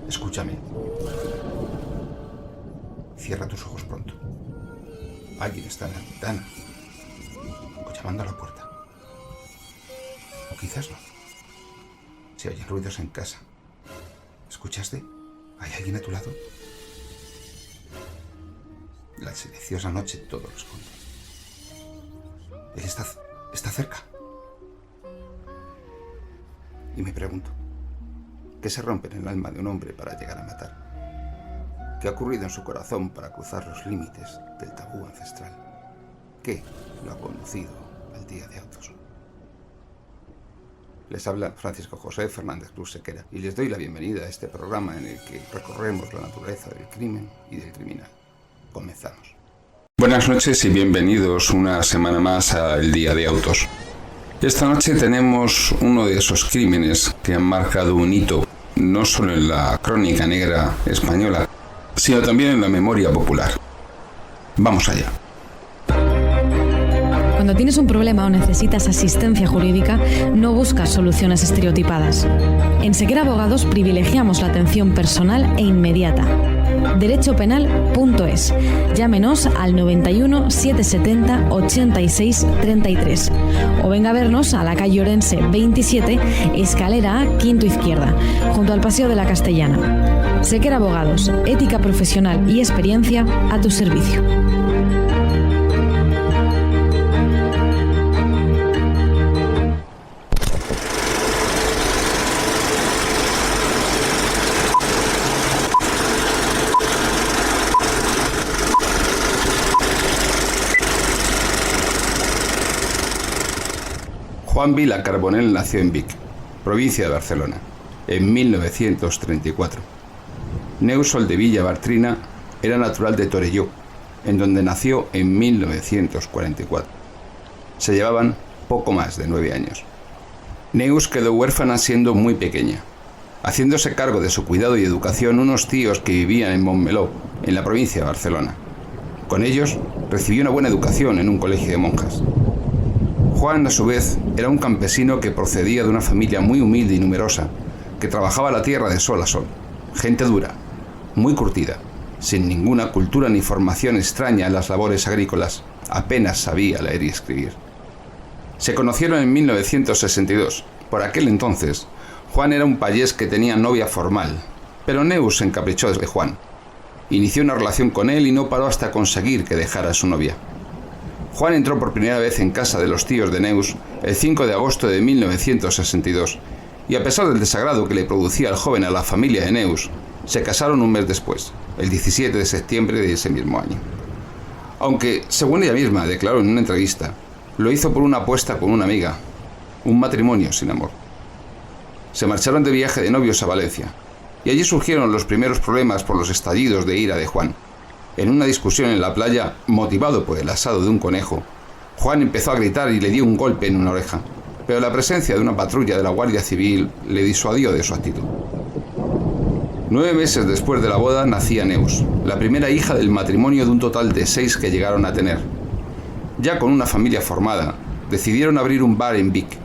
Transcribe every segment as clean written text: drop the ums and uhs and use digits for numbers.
Escúchame. Cierra tus ojos pronto. Alguien está en la ventana o llamando a la puerta. O quizás no. Se oyen ruidos en casa. ¿Escuchaste? ¿Hay alguien a tu lado? La silenciosa noche todo lo esconde. Él está cerca. Y me pregunto, ¿qué se rompe en el alma de un hombre para llegar a matar? ¿Qué ha ocurrido en su corazón para cruzar los límites del tabú ancestral? ¿Qué lo ha conducido al día de autos? Les habla Francisco José Fernández Cruz Sequera y les doy la bienvenida a este programa en el que recorremos la naturaleza del crimen y del criminal. Comenzamos. Buenas noches y bienvenidos una semana más a El Día de Autos. Esta noche tenemos uno de esos crímenes que han marcado un hito, no solo en la crónica negra española, sino también en la memoria popular. Vamos allá. Cuando tienes un problema o necesitas asistencia jurídica, no buscas soluciones estereotipadas. En Sequera Abogados privilegiamos la atención personal e inmediata. derechopenal.es. Llámenos al 91 770 86 33 o venga a vernos a la calle Orense 27, escalera A, quinto izquierda, junto al Paseo de la Castellana. Sequera Abogados, ética profesional y experiencia a tu servicio. Juan Vila Carbonell nació en Vic, provincia de Barcelona, en 1934. Neus Soldevilla Bartrina era natural de Torelló, en donde nació en 1944. Se llevaban poco más de 9 años. Neus quedó huérfana siendo muy pequeña, haciéndose cargo de su cuidado y educación unos tíos que vivían en Montmeló, en la provincia de Barcelona. Con ellos recibió una buena educación en un colegio de monjas. Juan, a su vez, era un campesino que procedía de una familia muy humilde y numerosa, que trabajaba la tierra de sol a sol. Gente dura, muy curtida, sin ninguna cultura ni formación extraña en las labores agrícolas. Apenas sabía leer y escribir. Se conocieron en 1962. Por aquel entonces, Juan era un payés que tenía novia formal, pero Neus se encaprichó de Juan. Inició una relación con él y no paró hasta conseguir que dejara a su novia. Juan entró por primera vez en casa de los tíos de Neus el 5 de agosto de 1962 y a pesar del desagrado que le producía al joven a la familia de Neus, se casaron un mes después, el 17 de septiembre de ese mismo año. Aunque, según ella misma declaró en una entrevista, lo hizo por una apuesta con una amiga, un matrimonio sin amor. Se marcharon de viaje de novios a Valencia y allí surgieron los primeros problemas por los estallidos de ira de Juan. En una discusión en la playa, motivado por el asado de un conejo, Juan empezó a gritar y le dio un golpe en una oreja, pero la presencia de una patrulla de la Guardia Civil le disuadió de su actitud. 9 meses después de la boda nacía Neus, la primera hija del matrimonio de un total de 6 que llegaron a tener. Ya con una familia formada, decidieron abrir un bar en Vic,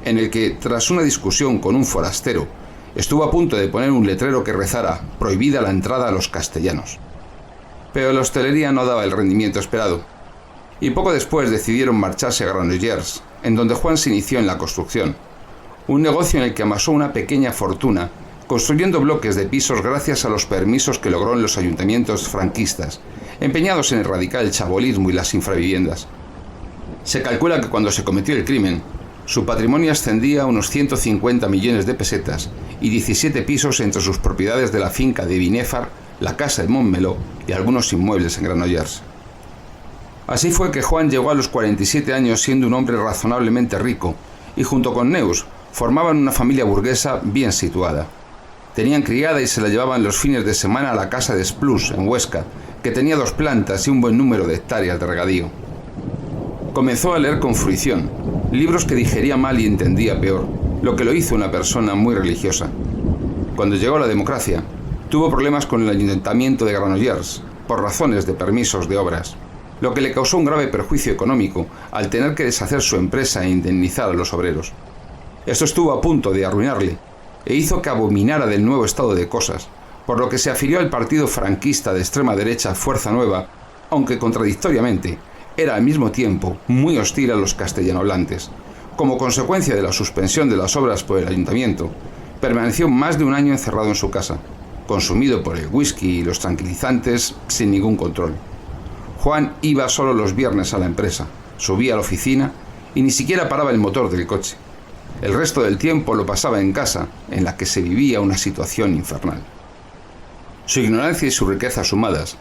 en el que, tras una discusión con un forastero, estuvo a punto de poner un letrero que rezara «Prohibida la entrada a los castellanos». Pero la hostelería no daba el rendimiento esperado, y poco después decidieron marcharse a Granollers, en donde Juan se inició en la construcción, un negocio en el que amasó una pequeña fortuna, construyendo bloques de pisos gracias a los permisos que logró en los ayuntamientos franquistas, empeñados en erradicar el chabolismo y las infraviviendas. Se calcula que cuando se cometió el crimen, su patrimonio ascendía a unos 150 millones de pesetas y 17 pisos entre sus propiedades de la finca de Binéfar, la casa de Montmeló y algunos inmuebles en Granollers. Así fue que Juan llegó a los 47 años siendo un hombre razonablemente rico y junto con Neus formaban una familia burguesa bien situada. Tenían criada y se la llevaban los fines de semana a la casa de Esplús, en Huesca, que tenía 2 plantas y un buen número de hectáreas de regadío. Comenzó a leer con fruición, libros que digería mal y entendía peor, lo que lo hizo una persona muy religiosa. Cuando llegó la democracia, tuvo problemas con el ayuntamiento de Granollers, por razones de permisos de obras, lo que le causó un grave perjuicio económico al tener que deshacer su empresa e indemnizar a los obreros. Esto estuvo a punto de arruinarle, e hizo que abominara del nuevo estado de cosas, por lo que se afilió al partido franquista de extrema derecha Fuerza Nueva, aunque contradictoriamente era al mismo tiempo muy hostil a los castellanohablantes. Como consecuencia de la suspensión de las obras por el ayuntamiento, permaneció más de un año encerrado en su casa, consumido por el whisky y los tranquilizantes sin ningún control. Juan iba solo los viernes a la empresa, subía a la oficina y ni siquiera paraba el motor del coche. El resto del tiempo lo pasaba en casa, en la que se vivía una situación infernal. Su ignorancia y su riqueza sumadas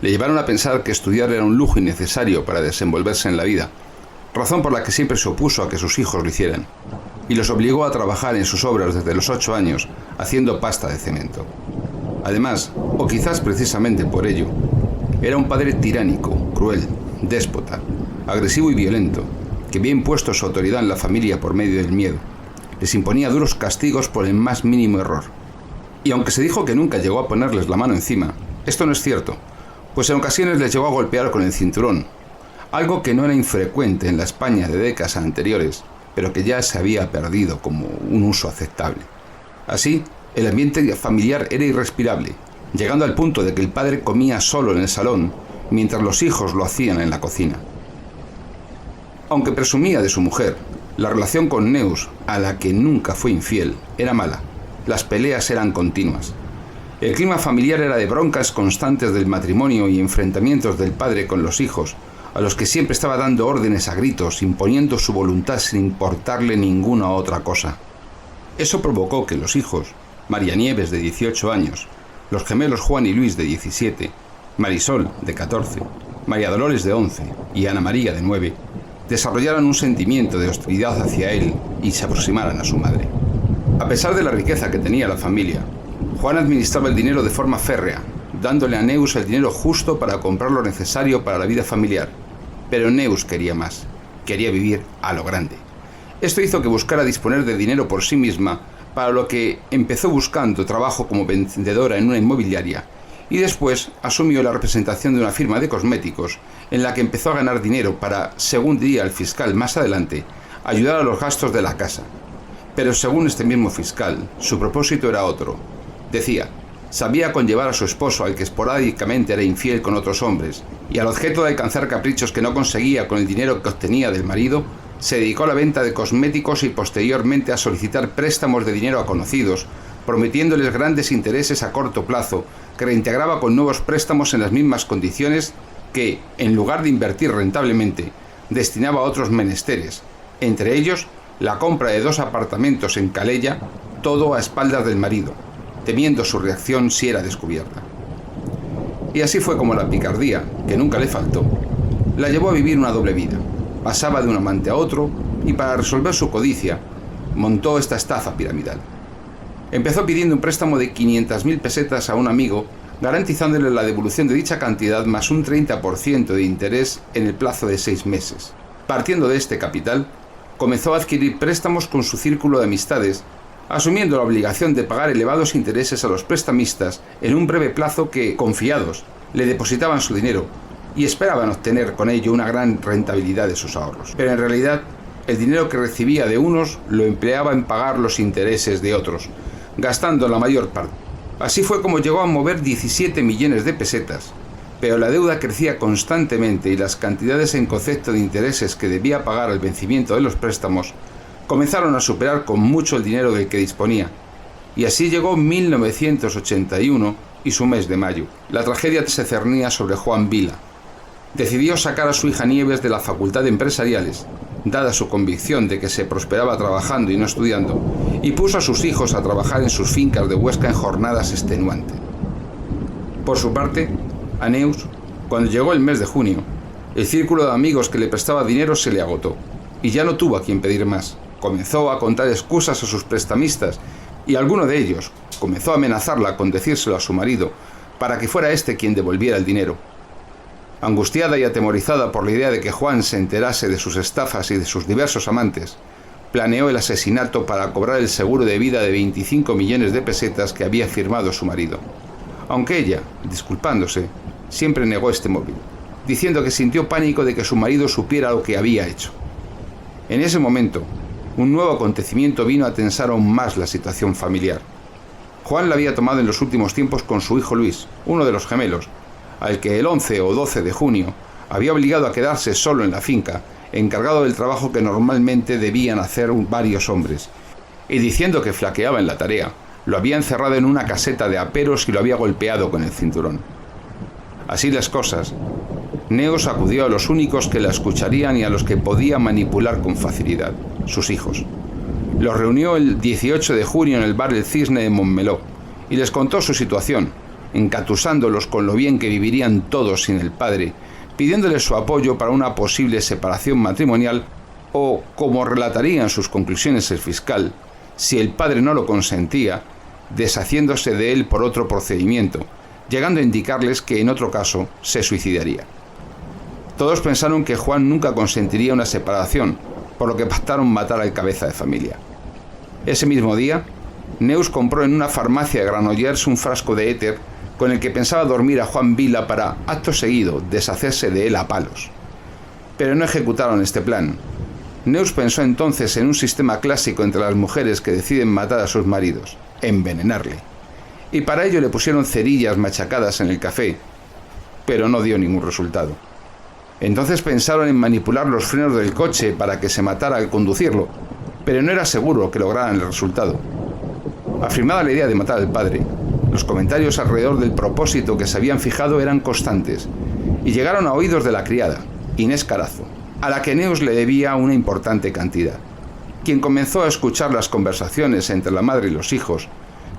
le llevaron a pensar que estudiar era un lujo innecesario para desenvolverse en la vida, razón por la que siempre se opuso a que sus hijos lo hicieran, y los obligó a trabajar en sus obras desde los 8 años, haciendo pasta de cemento. Además, o quizás precisamente por ello, era un padre tiránico, cruel, déspota, agresivo y violento, que había impuesto su autoridad en la familia por medio del miedo. Les imponía duros castigos por el más mínimo error. Y aunque se dijo que nunca llegó a ponerles la mano encima, esto no es cierto, pues en ocasiones les llegó a golpear con el cinturón, algo que no era infrecuente en la España de décadas anteriores, pero que ya se había perdido como un uso aceptable. Así, el ambiente familiar era irrespirable, llegando al punto de que el padre comía solo en el salón, mientras los hijos lo hacían en la cocina. Aunque presumía de su mujer, la relación con Neus, a la que nunca fue infiel, era mala. Las peleas eran continuas. El clima familiar era de broncas constantes del matrimonio y enfrentamientos del padre con los hijos, a los que siempre estaba dando órdenes a gritos, imponiendo su voluntad sin importarle ninguna otra cosa. Eso provocó que los hijos, María Nieves de 18 años, los gemelos Juan y Luis de 17, Marisol de 14, María Dolores de 11 y Ana María de 9, desarrollaran un sentimiento de hostilidad hacia él y se aproximaran a su madre. A pesar de la riqueza que tenía la familia, Juan administraba el dinero de forma férrea, dándole a Neus el dinero justo para comprar lo necesario para la vida familiar. Pero Neus quería más, quería vivir a lo grande. Esto hizo que buscara disponer de dinero por sí misma, para lo que empezó buscando trabajo como vendedora en una inmobiliaria y después asumió la representación de una firma de cosméticos en la que empezó a ganar dinero para, según diría el fiscal más adelante, ayudar a los gastos de la casa. Pero según este mismo fiscal, su propósito era otro. Decía, sabía conllevar a su esposo, al que esporádicamente era infiel con otros hombres, y al objeto de alcanzar caprichos que no conseguía con el dinero que obtenía del marido, se dedicó a la venta de cosméticos y posteriormente a solicitar préstamos de dinero a conocidos, prometiéndoles grandes intereses a corto plazo, que reintegraba con nuevos préstamos en las mismas condiciones que, en lugar de invertir rentablemente, destinaba a otros menesteres, entre ellos la compra de 2 apartamentos en Calella, todo a espaldas del marido, temiendo su reacción si era descubierta. Y así fue como la picardía, que nunca le faltó, la llevó a vivir una doble vida. Pasaba de un amante a otro y para resolver su codicia, montó esta estafa piramidal. Empezó pidiendo un préstamo de 500.000 pesetas a un amigo, garantizándole la devolución de dicha cantidad más un 30% de interés en el plazo de 6 meses. Partiendo de este capital, comenzó a adquirir préstamos con su círculo de amistades, asumiendo la obligación de pagar elevados intereses a los prestamistas en un breve plazo que, confiados, le depositaban su dinero y esperaban obtener con ello una gran rentabilidad de sus ahorros. Pero en realidad, el dinero que recibía de unos lo empleaba en pagar los intereses de otros, gastando la mayor parte. Así fue como llegó a mover 17 millones de pesetas, pero la deuda crecía constantemente y las cantidades en concepto de intereses que debía pagar al vencimiento de los préstamos comenzaron a superar con mucho el dinero del que disponía. Y así llegó 1981 y su mes de mayo. La tragedia se cernía sobre Juan Vila. Decidió sacar a su hija Nieves de la Facultad de Empresariales, dada su convicción de que se prosperaba trabajando y no estudiando, y puso a sus hijos a trabajar en sus fincas de Huesca en jornadas extenuantes. Por su parte, a Neus, cuando llegó el mes de junio, el círculo de amigos que le prestaba dinero se le agotó, y ya no tuvo a quien pedir más. Comenzó a contar excusas a sus prestamistas, y alguno de ellos, comenzó a amenazarla con decírselo a su marido para que fuera éste quien devolviera el dinero. Angustiada y atemorizada por la idea de que Juan se enterase de sus estafas y de sus diversos amantes, planeó el asesinato para cobrar el seguro de vida de 25 millones de pesetas que había firmado su marido. Aunque ella, disculpándose, siempre negó este móvil, diciendo que sintió pánico de que su marido supiera lo que había hecho. En ese momento, un nuevo acontecimiento vino a tensar aún más la situación familiar. Juan la había tomado en los últimos tiempos con su hijo Luis, uno de los gemelos, al que el 11 o 12 de junio había obligado a quedarse solo en la finca, encargado del trabajo que normalmente debían hacer varios hombres, y diciendo que flaqueaba en la tarea, lo había encerrado en una caseta de aperos y lo había golpeado con el cinturón. Así las cosas, Neus acudió a los únicos que la escucharían y a los que podía manipular con facilidad, sus hijos. Los reunió el 18 de junio en el bar El Cisne de Montmeló y les contó su situación, encatusándolos con lo bien que vivirían todos sin el padre, pidiéndoles su apoyo para una posible separación matrimonial o, como relataría en sus conclusiones el fiscal, si el padre no lo consentía, deshaciéndose de él por otro procedimiento, llegando a indicarles que en otro caso se suicidaría. Todos pensaron que Juan nunca consentiría una separación, por lo que pactaron matar al cabeza de familia. Ese mismo día, Neus compró en una farmacia de Granollers un frasco de éter con el que pensaba dormir a Juan Vila para, acto seguido, deshacerse de él a palos. Pero no ejecutaron este plan. Neus pensó entonces en un sistema clásico entre las mujeres que deciden matar a sus maridos: envenenarle. Y para ello le pusieron cerillas machacadas en el café, pero no dio ningún resultado. Entonces pensaron en manipular los frenos del coche para que se matara al conducirlo, pero no era seguro que lograran el resultado. Afirmada la idea de matar al padre, los comentarios alrededor del propósito que se habían fijado eran constantes, y llegaron a oídos de la criada, Inés Carazo, a la que Neus le debía una importante cantidad, quien comenzó a escuchar las conversaciones entre la madre y los hijos,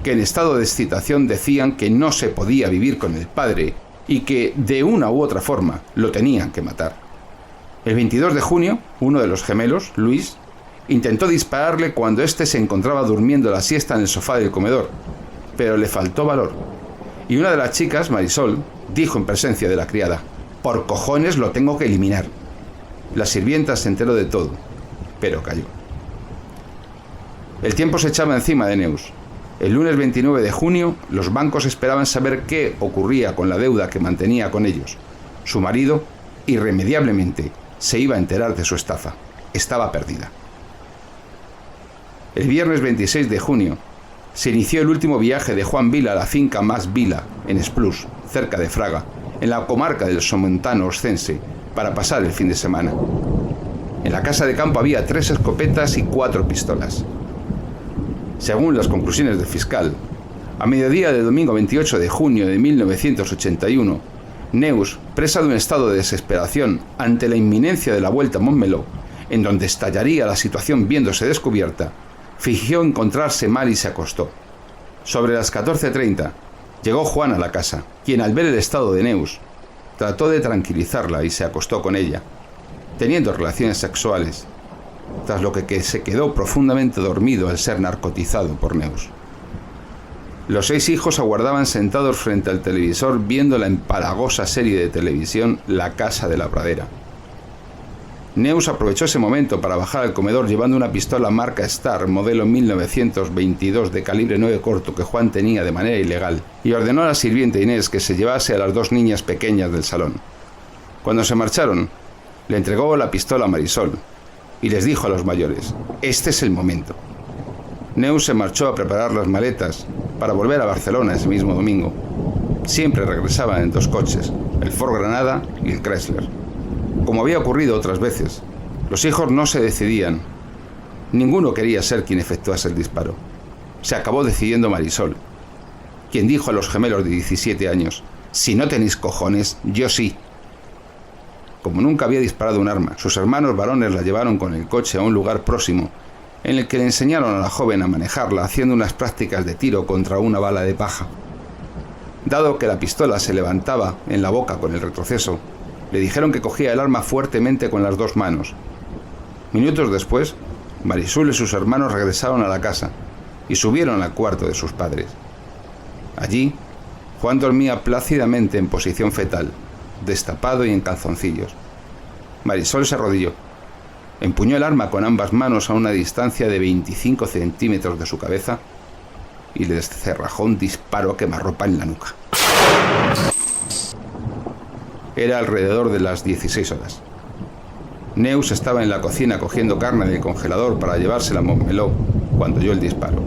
que en estado de excitación decían que no se podía vivir con el padre y que, de una u otra forma, lo tenían que matar. El 22 de junio, uno de los gemelos, Luis, intentó dispararle cuando éste se encontraba durmiendo la siesta en el sofá del comedor, pero le faltó valor, y una de las chicas, Marisol, dijo en presencia de la criada: «Por cojones lo tengo que eliminar». La sirvienta se enteró de todo, pero calló. El tiempo se echaba encima de Neus. El lunes 29 de junio, los bancos esperaban saber qué ocurría con la deuda que mantenía con ellos. Su marido, irremediablemente, se iba a enterar de su estafa. Estaba perdida. El viernes 26 de junio, se inició el último viaje de Juan Vila a la finca Mas Vila, en Esplús, cerca de Fraga, en la comarca del Somontano Oscense, para pasar el fin de semana. En la casa de campo había 3 escopetas y 4 pistolas. Según las conclusiones del fiscal, a mediodía del domingo 28 de junio de 1981, Neus, presa de un estado de desesperación ante la inminencia de la vuelta a Montmeló, en donde estallaría la situación viéndose descubierta, fingió encontrarse mal y se acostó. Sobre las 14:30, llegó Juan a la casa, quien al ver el estado de Neus, trató de tranquilizarla y se acostó con ella, teniendo relaciones sexuales, tras lo que se quedó profundamente dormido al ser narcotizado por Neus. Los 6 hijos aguardaban sentados frente al televisor viendo la empalagosa serie de televisión La Casa de la Pradera. Neus aprovechó ese momento para bajar al comedor llevando una pistola marca Star, modelo 1922 de calibre 9 corto que Juan tenía de manera ilegal, y ordenó a la sirvienta Inés que se llevase a las 2 niñas pequeñas del salón. Cuando se marcharon, le entregó la pistola a Marisol y les dijo a los mayores: «Este es el momento». Neus se marchó a preparar las maletas para volver a Barcelona ese mismo domingo. Siempre regresaban en 2 coches, el Ford Granada y el Chrysler. Como había ocurrido otras veces, los hijos no se decidían. Ninguno quería ser quien efectuase el disparo. Se acabó decidiendo Marisol, quien dijo a los gemelos de 17 años: «Si no tenéis cojones, yo sí». Como nunca había disparado un arma, sus hermanos varones la llevaron con el coche a un lugar próximo, en el que le enseñaron a la joven a manejarla haciendo unas prácticas de tiro contra una bala de paja. Dado que la pistola se levantaba en la boca con el retroceso, le dijeron que cogía el arma fuertemente con las 2 manos. Minutos después, Marisol y sus hermanos regresaron a la casa y subieron al cuarto de sus padres. Allí, Juan dormía plácidamente en posición fetal, destapado y en calzoncillos. Marisol se arrodilló, empuñó el arma con ambas manos a una distancia de 25 centímetros de su cabeza y le descerrajó un disparo a quemarropa en la nuca. Era alrededor de las 16 horas. Neus estaba en la cocina cogiendo carne del congelador para llevársela a Montmeló cuando oyó el disparo.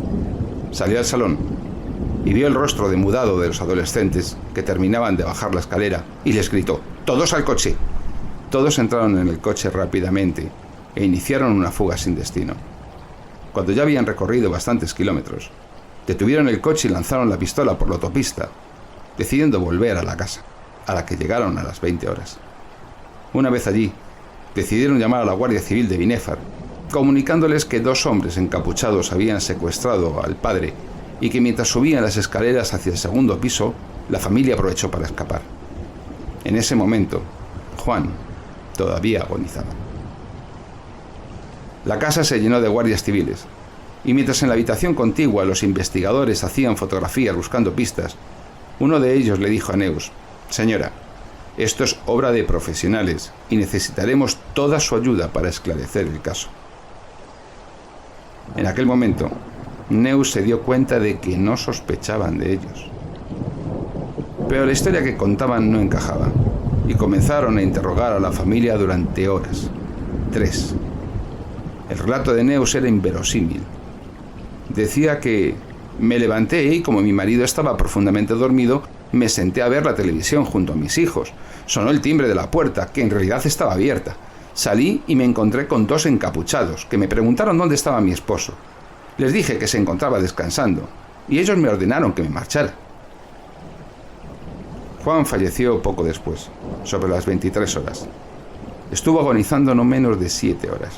Salió al salón y vio el rostro demudado de los adolescentes que terminaban de bajar la escalera y les gritó: ¡todos al coche! Todos entraron en el coche rápidamente e iniciaron una fuga sin destino. Cuando ya habían recorrido bastantes kilómetros, detuvieron el coche y lanzaron la pistola por la autopista, decidiendo volver a la casa, a la que llegaron a las 20 horas. Una vez allí, decidieron llamar a la Guardia Civil de Binéfar, comunicándoles que 2 hombres encapuchados habían secuestrado al padre y que mientras subían las escaleras hacia el segundo piso, la familia aprovechó para escapar. En ese momento, Juan todavía agonizaba. La casa se llenó de guardias civiles, y mientras en la habitación contigua los investigadores hacían fotografías buscando pistas, uno de ellos le dijo a Neus: «Señora, esto es obra de profesionales y necesitaremos toda su ayuda para esclarecer el caso». En aquel momento, Neus se dio cuenta de que no sospechaban de ellos. Pero la historia que contaban no encajaba, y comenzaron a interrogar a la familia durante horas. 3. El relato de Neus era inverosímil. Decía que me levanté y, como mi marido estaba profundamente dormido, me senté a ver la televisión junto a mis hijos. Sonó el timbre de la puerta, que en realidad estaba abierta. Salí y me encontré con 2 encapuchados, que me preguntaron dónde estaba mi esposo. Les dije que se encontraba descansando, y ellos me ordenaron que me marchara. Juan falleció poco después, sobre las 23 horas. Estuvo agonizando no menos de 7 horas.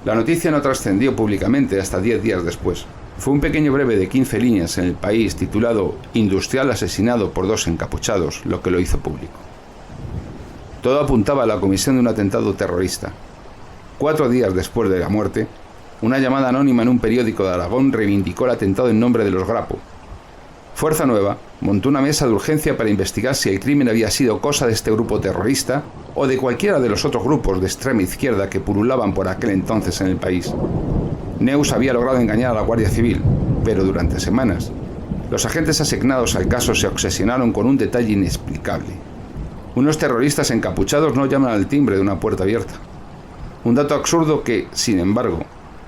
La noticia no trascendió públicamente hasta 10 días después. Fue un pequeño breve de 15 líneas en El País titulado «Industrial asesinado por 2 encapuchados», lo que lo hizo público. Todo apuntaba a la comisión de un atentado terrorista. 4 días después de la muerte, una llamada anónima en un periódico de Aragón reivindicó el atentado en nombre de los Grapo. Fuerza Nueva montó una mesa de urgencia para investigar si el crimen había sido cosa de este grupo terrorista o de cualquiera de los otros grupos de extrema izquierda que pululaban por aquel entonces en el país. Neus había logrado engañar a la Guardia Civil, pero durante semanas, los agentes asignados al caso se obsesionaron con un detalle inexplicable. Unos terroristas encapuchados no llaman al timbre de una puerta abierta. Un dato absurdo que, sin embargo,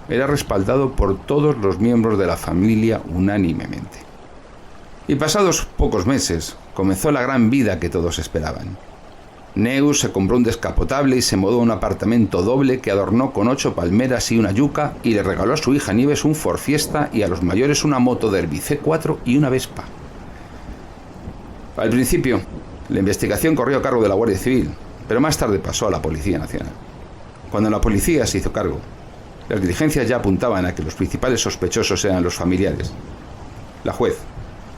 era respaldado por todos los miembros de la familia unánimemente. Y pasados pocos meses, comenzó la gran vida que todos esperaban. Neus se compró un descapotable y se mudó a un apartamento doble que adornó con 8 palmeras y una yuca, y le regaló a su hija Nieves un Ford Fiesta y a los mayores una moto Derby C4 y una Vespa. Al principio, la investigación corrió a cargo de la Guardia Civil, pero más tarde pasó a la Policía Nacional. Cuando la policía se hizo cargo, las diligencias ya apuntaban a que los principales sospechosos eran los familiares. La juez,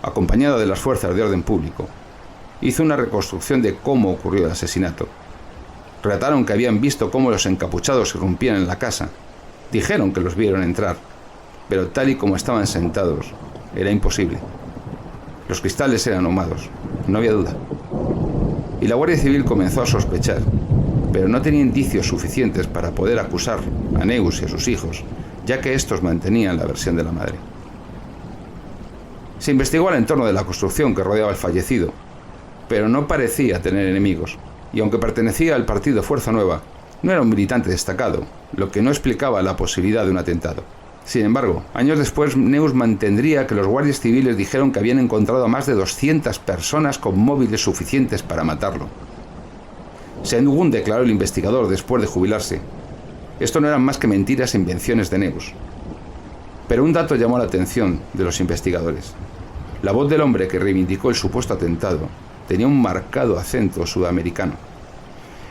acompañada de las fuerzas de orden público, hizo una reconstrucción de cómo ocurrió el asesinato. Relataron que habían visto cómo los encapuchados irrumpían en la casa. Dijeron que los vieron entrar, pero tal y como estaban sentados, era imposible. Los cristales eran ahumados, no había duda. Y la Guardia Civil comenzó a sospechar, pero no tenía indicios suficientes para poder acusar a Neus y a sus hijos, ya que estos mantenían la versión de la madre. Se investigó el entorno de la construcción que rodeaba al fallecido, pero no parecía tener enemigos, y aunque pertenecía al partido Fuerza Nueva, no era un militante destacado, lo que no explicaba la posibilidad de un atentado. Sin embargo, años después, Neus mantendría que los guardias civiles dijeron que habían encontrado a más de 200 personas con móviles suficientes para matarlo. Sendgun declaró el investigador después de jubilarse: esto no eran más que mentiras e invenciones de Neus. Pero un dato llamó la atención de los investigadores. La voz del hombre que reivindicó el supuesto atentado tenía un marcado acento sudamericano.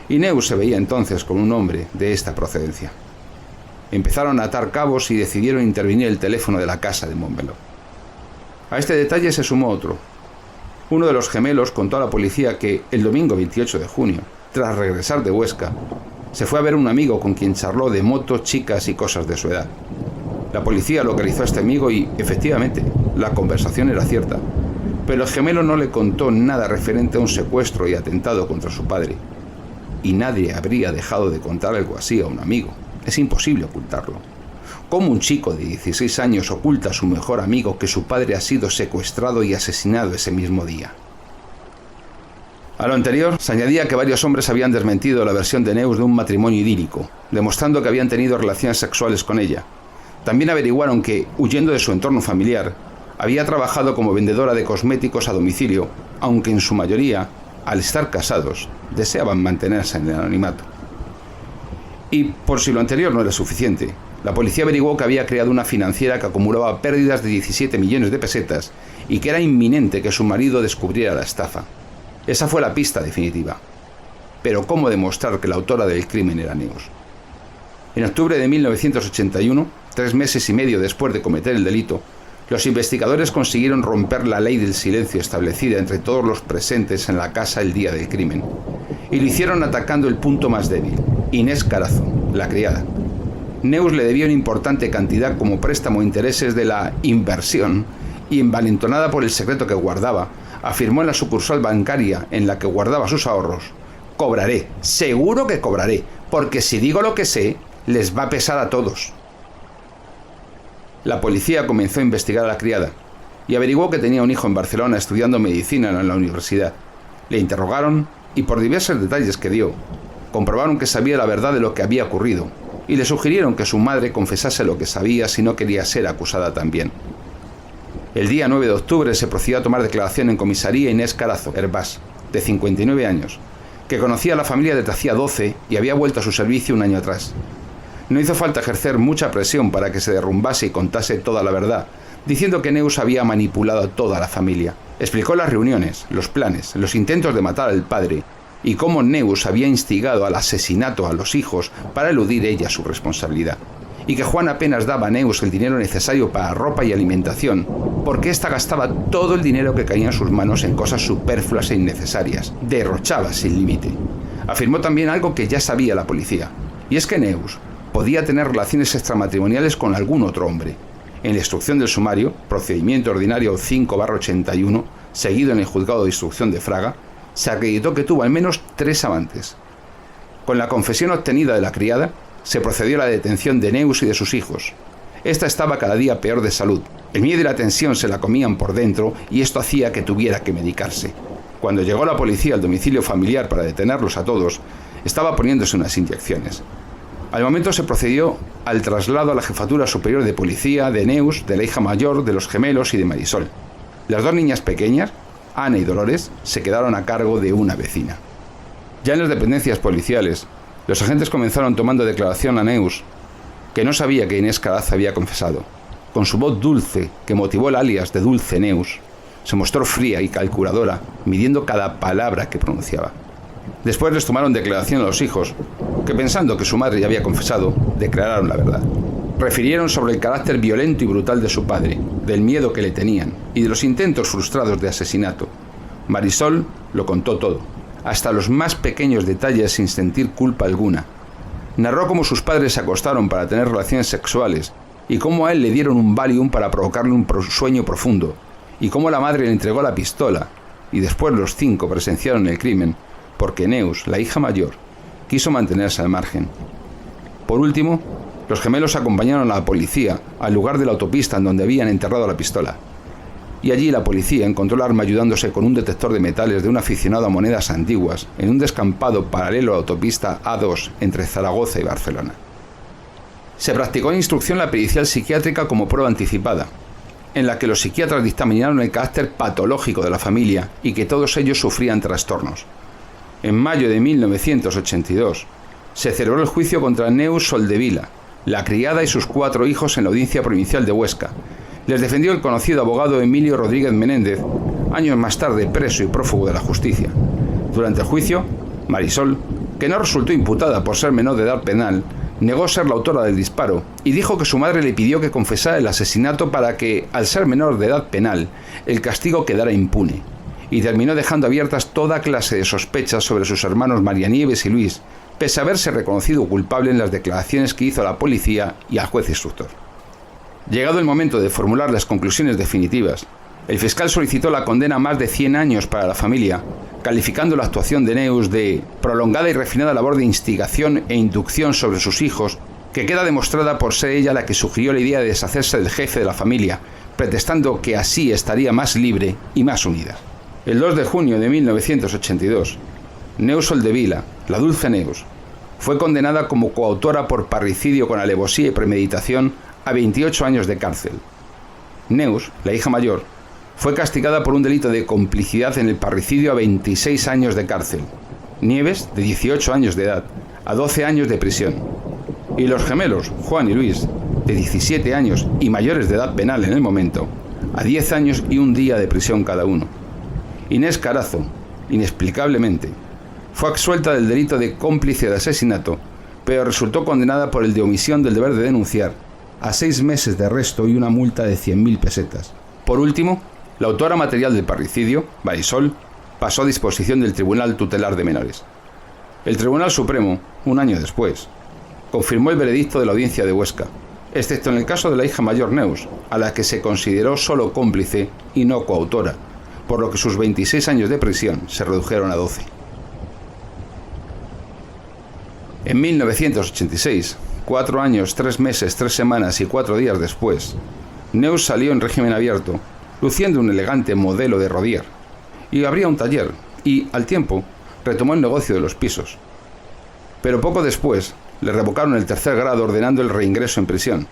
Y Neus se veía entonces como un hombre de esta procedencia. Empezaron a atar cabos y decidieron intervenir el teléfono de la casa de Montmeló. A este detalle se sumó otro. Uno de los gemelos contó a la policía que el domingo 28 de junio, tras regresar de Huesca, se fue a ver a un amigo con quien charló de moto, chicas y cosas de su edad. La policía localizó a este amigo y, efectivamente, la conversación era cierta. Pero el gemelo no le contó nada referente a un secuestro y atentado contra su padre. Y nadie habría dejado de contar algo así a un amigo. Es imposible ocultarlo. ¿Cómo un chico de 16 años oculta a su mejor amigo que su padre ha sido secuestrado y asesinado ese mismo día? A lo anterior, se añadía que varios hombres habían desmentido la versión de Neus de un matrimonio idílico, demostrando que habían tenido relaciones sexuales con ella. También averiguaron que, huyendo de su entorno familiar, había trabajado como vendedora de cosméticos a domicilio, aunque en su mayoría, al estar casados, deseaban mantenerse en el anonimato. Y, por si lo anterior no era suficiente, la policía averiguó que había creado una financiera que acumulaba pérdidas de 17 millones de pesetas y que era inminente que su marido descubriera la estafa. Esa fue la pista definitiva. Pero ¿cómo demostrar que la autora del crimen era Neus? En octubre de 1981, 3 meses y medio después de cometer el delito, los investigadores consiguieron romper la ley del silencio establecida entre todos los presentes en la casa el día del crimen. Y lo hicieron atacando el punto más débil, Inés Carazo, la criada. Neus le debía una importante cantidad como préstamo de intereses de la inversión y, envalentonada por el secreto que guardaba, afirmó en la sucursal bancaria en la que guardaba sus ahorros: «Cobraré, seguro que cobraré, porque si digo lo que sé, les va a pesar a todos». La policía comenzó a investigar a la criada y averiguó que tenía un hijo en Barcelona estudiando medicina en la universidad. Le interrogaron y, por diversos detalles que dio, comprobaron que sabía la verdad de lo que había ocurrido y le sugirieron que su madre confesase lo que sabía si no quería ser acusada también. El día 9 de octubre se procedió a tomar declaración en comisaría Inés Carazo Hervás, de 59 años, que conocía a la familia desde hacía 12 y había vuelto a su servicio un año atrás. No hizo falta ejercer mucha presión para que se derrumbase y contase toda la verdad, diciendo que Neus había manipulado a toda la familia. Explicó las reuniones, los planes, los intentos de matar al padre y cómo Neus había instigado al asesinato a los hijos para eludir ella su responsabilidad. Y que Juan apenas daba a Neus el dinero necesario para ropa y alimentación, porque ésta gastaba todo el dinero que caía en sus manos en cosas superfluas e innecesarias. Derrochaba sin límite. Afirmó también algo que ya sabía la policía, y es que Neus podía tener relaciones extramatrimoniales con algún otro hombre. En la instrucción del sumario, procedimiento ordinario 5/81, seguido en el juzgado de instrucción de Fraga, se acreditó que tuvo al menos 3 amantes. Con la confesión obtenida de la criada, se procedió a la detención de Neus y de sus hijos. Esta estaba cada día peor de salud. El miedo y la tensión se la comían por dentro y esto hacía que tuviera que medicarse. Cuando llegó la policía al domicilio familiar para detenerlos a todos, estaba poniéndose unas inyecciones. Al momento se procedió al traslado a la jefatura superior de policía de Neus, de la hija mayor, de los gemelos y de Marisol. Las 2 niñas pequeñas, Ana y Dolores, se quedaron a cargo de una vecina. Ya en las dependencias policiales, los agentes comenzaron tomando declaración a Neus, que no sabía que Inés Carazo había confesado. Con su voz dulce, que motivó el alias de Dulce Neus, se mostró fría y calculadora, midiendo cada palabra que pronunciaba. Después les tomaron declaración a los hijos, que pensando que su madre ya había confesado, declararon la verdad. Refirieron sobre el carácter violento y brutal de su padre, del miedo que le tenían y de los intentos frustrados de asesinato. Marisol lo contó todo, hasta los más pequeños detalles sin sentir culpa alguna. Narró cómo sus padres se acostaron para tener relaciones sexuales y cómo a él le dieron un Valium para provocarle un sueño profundo, y cómo la madre le entregó la pistola, y después los 5 presenciaron el crimen, porque Neus, la hija mayor, quiso mantenerse al margen. Por último, los gemelos acompañaron a la policía al lugar de la autopista en donde habían enterrado la pistola. Y allí la policía encontró el arma ayudándose con un detector de metales de un aficionado a monedas antiguas en un descampado paralelo a la autopista A2 entre Zaragoza y Barcelona. Se practicó en instrucción la pericial psiquiátrica como prueba anticipada, en la que los psiquiatras dictaminaron el carácter patológico de la familia y que todos ellos sufrían trastornos. En mayo de 1982 se celebró el juicio contra Neus Soldevila, la criada y sus 4 hijos en la Audiencia Provincial de Huesca. Les defendió el conocido abogado Emilio Rodríguez Menéndez, años más tarde preso y prófugo de la justicia. Durante el juicio, Marisol, que no resultó imputada por ser menor de edad penal, negó ser la autora del disparo y dijo que su madre le pidió que confesara el asesinato para que, al ser menor de edad penal, el castigo quedara impune, y terminó dejando abiertas toda clase de sospechas sobre sus hermanos María Nieves y Luis, pese a haberse reconocido culpable en las declaraciones que hizo a la policía y al juez instructor. Llegado el momento de formular las conclusiones definitivas, el fiscal solicitó la condena a más de 100 años para la familia, calificando la actuación de Neus de prolongada y refinada labor de instigación e inducción sobre sus hijos, que queda demostrada por ser ella la que sugirió la idea de deshacerse del jefe de la familia, pretextando que así estaría más libre y más unida. El 2 de junio de 1982, Neus Soldevila, la dulce Neus, fue condenada como coautora por parricidio con alevosía y premeditación a 28 años de cárcel. Neus, la hija mayor, fue castigada por un delito de complicidad en el parricidio a 26 años de cárcel. Nieves, de 18 años de edad, a 12 años de prisión. Y los gemelos, Juan y Luis, de 17 años y mayores de edad penal en el momento, a 10 años y un día de prisión cada uno. Inés Carazo, inexplicablemente, fue absuelta del delito de cómplice de asesinato, pero resultó condenada por el de omisión del deber de denunciar, a 6 meses de arresto y una multa de 100.000 pesetas. Por último, la autora material del parricidio, Marisol, pasó a disposición del Tribunal Tutelar de Menores. El Tribunal Supremo, un año después, confirmó el veredicto de la Audiencia de Huesca, excepto en el caso de la hija mayor Neus, a la que se consideró solo cómplice y no coautora, por lo que sus 26 años de prisión se redujeron a 12. En 1986, 4 años, 3 meses, 3 semanas y 4 días después, Neus salió en régimen abierto, luciendo un elegante modelo de rodier, y abría un taller, y, al tiempo, retomó el negocio de los pisos. Pero poco después, le revocaron el 3er grado ordenando el reingreso en prisión,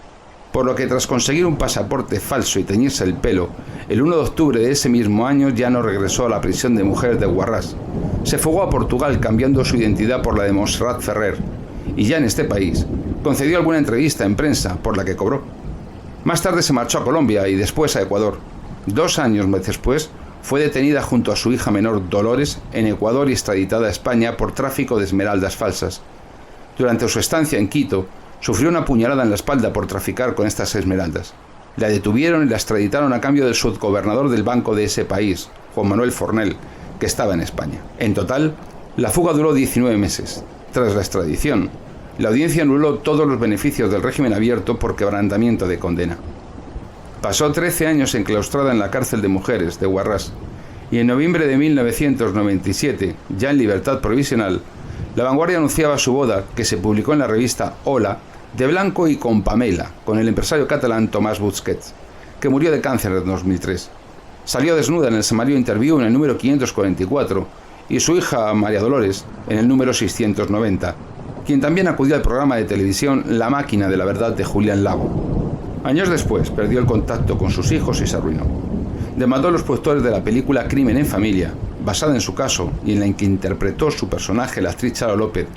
por lo que tras conseguir un pasaporte falso y teñirse el pelo, el 1 de octubre de ese mismo año ya no regresó a la prisión de mujeres de Huarrás. Se fugó a Portugal cambiando su identidad por la de Montserrat Ferrer, y ya en este país concedió alguna entrevista en prensa por la que cobró. Más tarde se marchó a Colombia y después a Ecuador. 2 años después fue detenida junto a su hija menor Dolores en Ecuador y extraditada a España por tráfico de esmeraldas falsas. Durante su estancia en Quito, sufrió una puñalada en la espalda por traficar con estas esmeraldas. La detuvieron y la extraditaron a cambio del subgobernador del banco de ese país, Juan Manuel Fornel, que estaba en España. En total, la fuga duró 19 meses. Tras la extradición, la audiencia anuló todos los beneficios del régimen abierto por quebrantamiento de condena. Pasó 13 años enclaustrada en la cárcel de mujeres de Huarrás, y en noviembre de 1997, ya en libertad provisional, La Vanguardia anunciaba su boda, que se publicó en la revista Hola, de blanco y con Pamela, con el empresario catalán Tomàs Busquets, que murió de cáncer en 2003. Salió desnuda en el Samario Interview en el número 544 y su hija María Dolores en el número 690, quien también acudió al programa de televisión La Máquina de la Verdad de Julián Lago. Años después perdió el contacto con sus hijos y se arruinó. Demandó a los productores de la película Crimen en Familia, basada en su caso y en la que interpretó su personaje la actriz Charo López,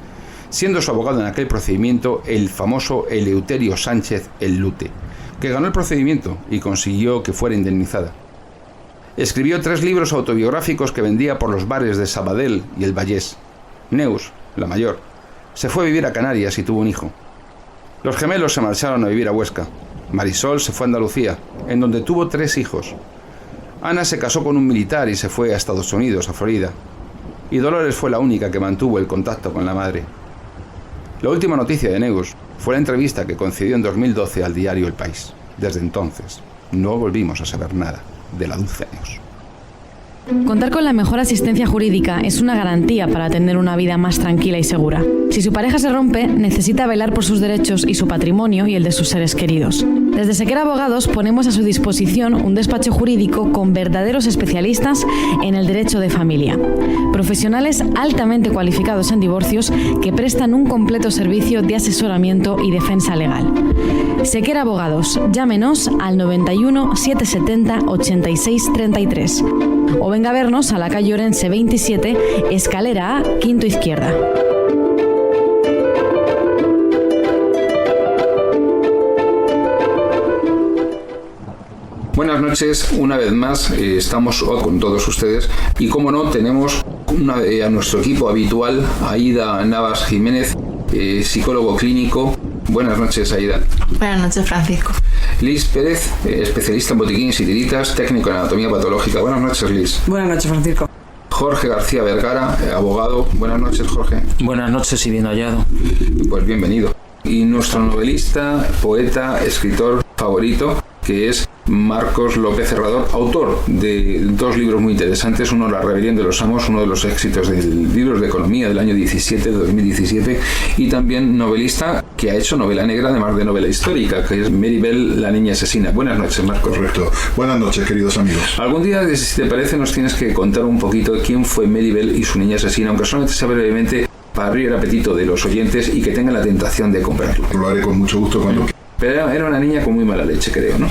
siendo su abogado en aquel procedimiento el famoso Eleuterio Sánchez El Lute, que ganó el procedimiento y consiguió que fuera indemnizada. Escribió 3 libros autobiográficos que vendía por los bares de Sabadell y el Vallés. Neus, la mayor, se fue a vivir a Canarias y tuvo un hijo. Los gemelos se marcharon a vivir a Huesca. Marisol se fue a Andalucía, en donde tuvo 3 hijos. Ana se casó con un militar y se fue a Estados Unidos, a Florida. Y Dolores fue la única que mantuvo el contacto con la madre. La última noticia de Neus fue la entrevista que concedió en 2012 al diario El País. Desde entonces, no volvimos a saber nada de la dulce Neus. Contar con la mejor asistencia jurídica es una garantía para tener una vida más tranquila y segura. Si su pareja se rompe, necesita velar por sus derechos y su patrimonio y el de sus seres queridos. Desde Sequera Abogados ponemos a su disposición un despacho jurídico con verdaderos especialistas en el derecho de familia. Profesionales altamente cualificados en divorcios que prestan un completo servicio de asesoramiento y defensa legal. Sequera Abogados, llámenos al 91 770 86 33 o venga a vernos a la calle Orense 27, escalera A, quinto izquierda. Buenas noches, una vez más estamos con todos ustedes y como no tenemos a nuestro equipo habitual, Aida Navas Jiménez, psicólogo clínico. Buenas noches, Aida. Buenas noches, Francisco. Liz Pérez, especialista en botiquines y tiritas, técnico en anatomía patológica. Buenas noches, Liz. Buenas noches, Francisco. Jorge García Vergara, abogado. Buenas noches, Jorge. Buenas noches y bien hallado. Pues bienvenido. Y nuestro novelista, poeta, escritor, favorito, que es Marcos López Herrador, autor de 2 libros muy interesantes, uno La rebelión de los amos, uno de los éxitos del libros de economía del año 2017, y también novelista que ha hecho novela negra además de novela histórica, que es Mary Bell, la niña asesina. Buenas noches, Marcos. Correcto. Buenas noches, queridos amigos. Algún día, si te parece, nos tienes que contar un poquito quién fue Mary Bell y su niña asesina, aunque solamente sea brevemente para abrir el apetito de los oyentes y que tengan la tentación de comprarlo. Lo haré con mucho gusto cuando... Pero era una niña con muy mala leche, creo, ¿no?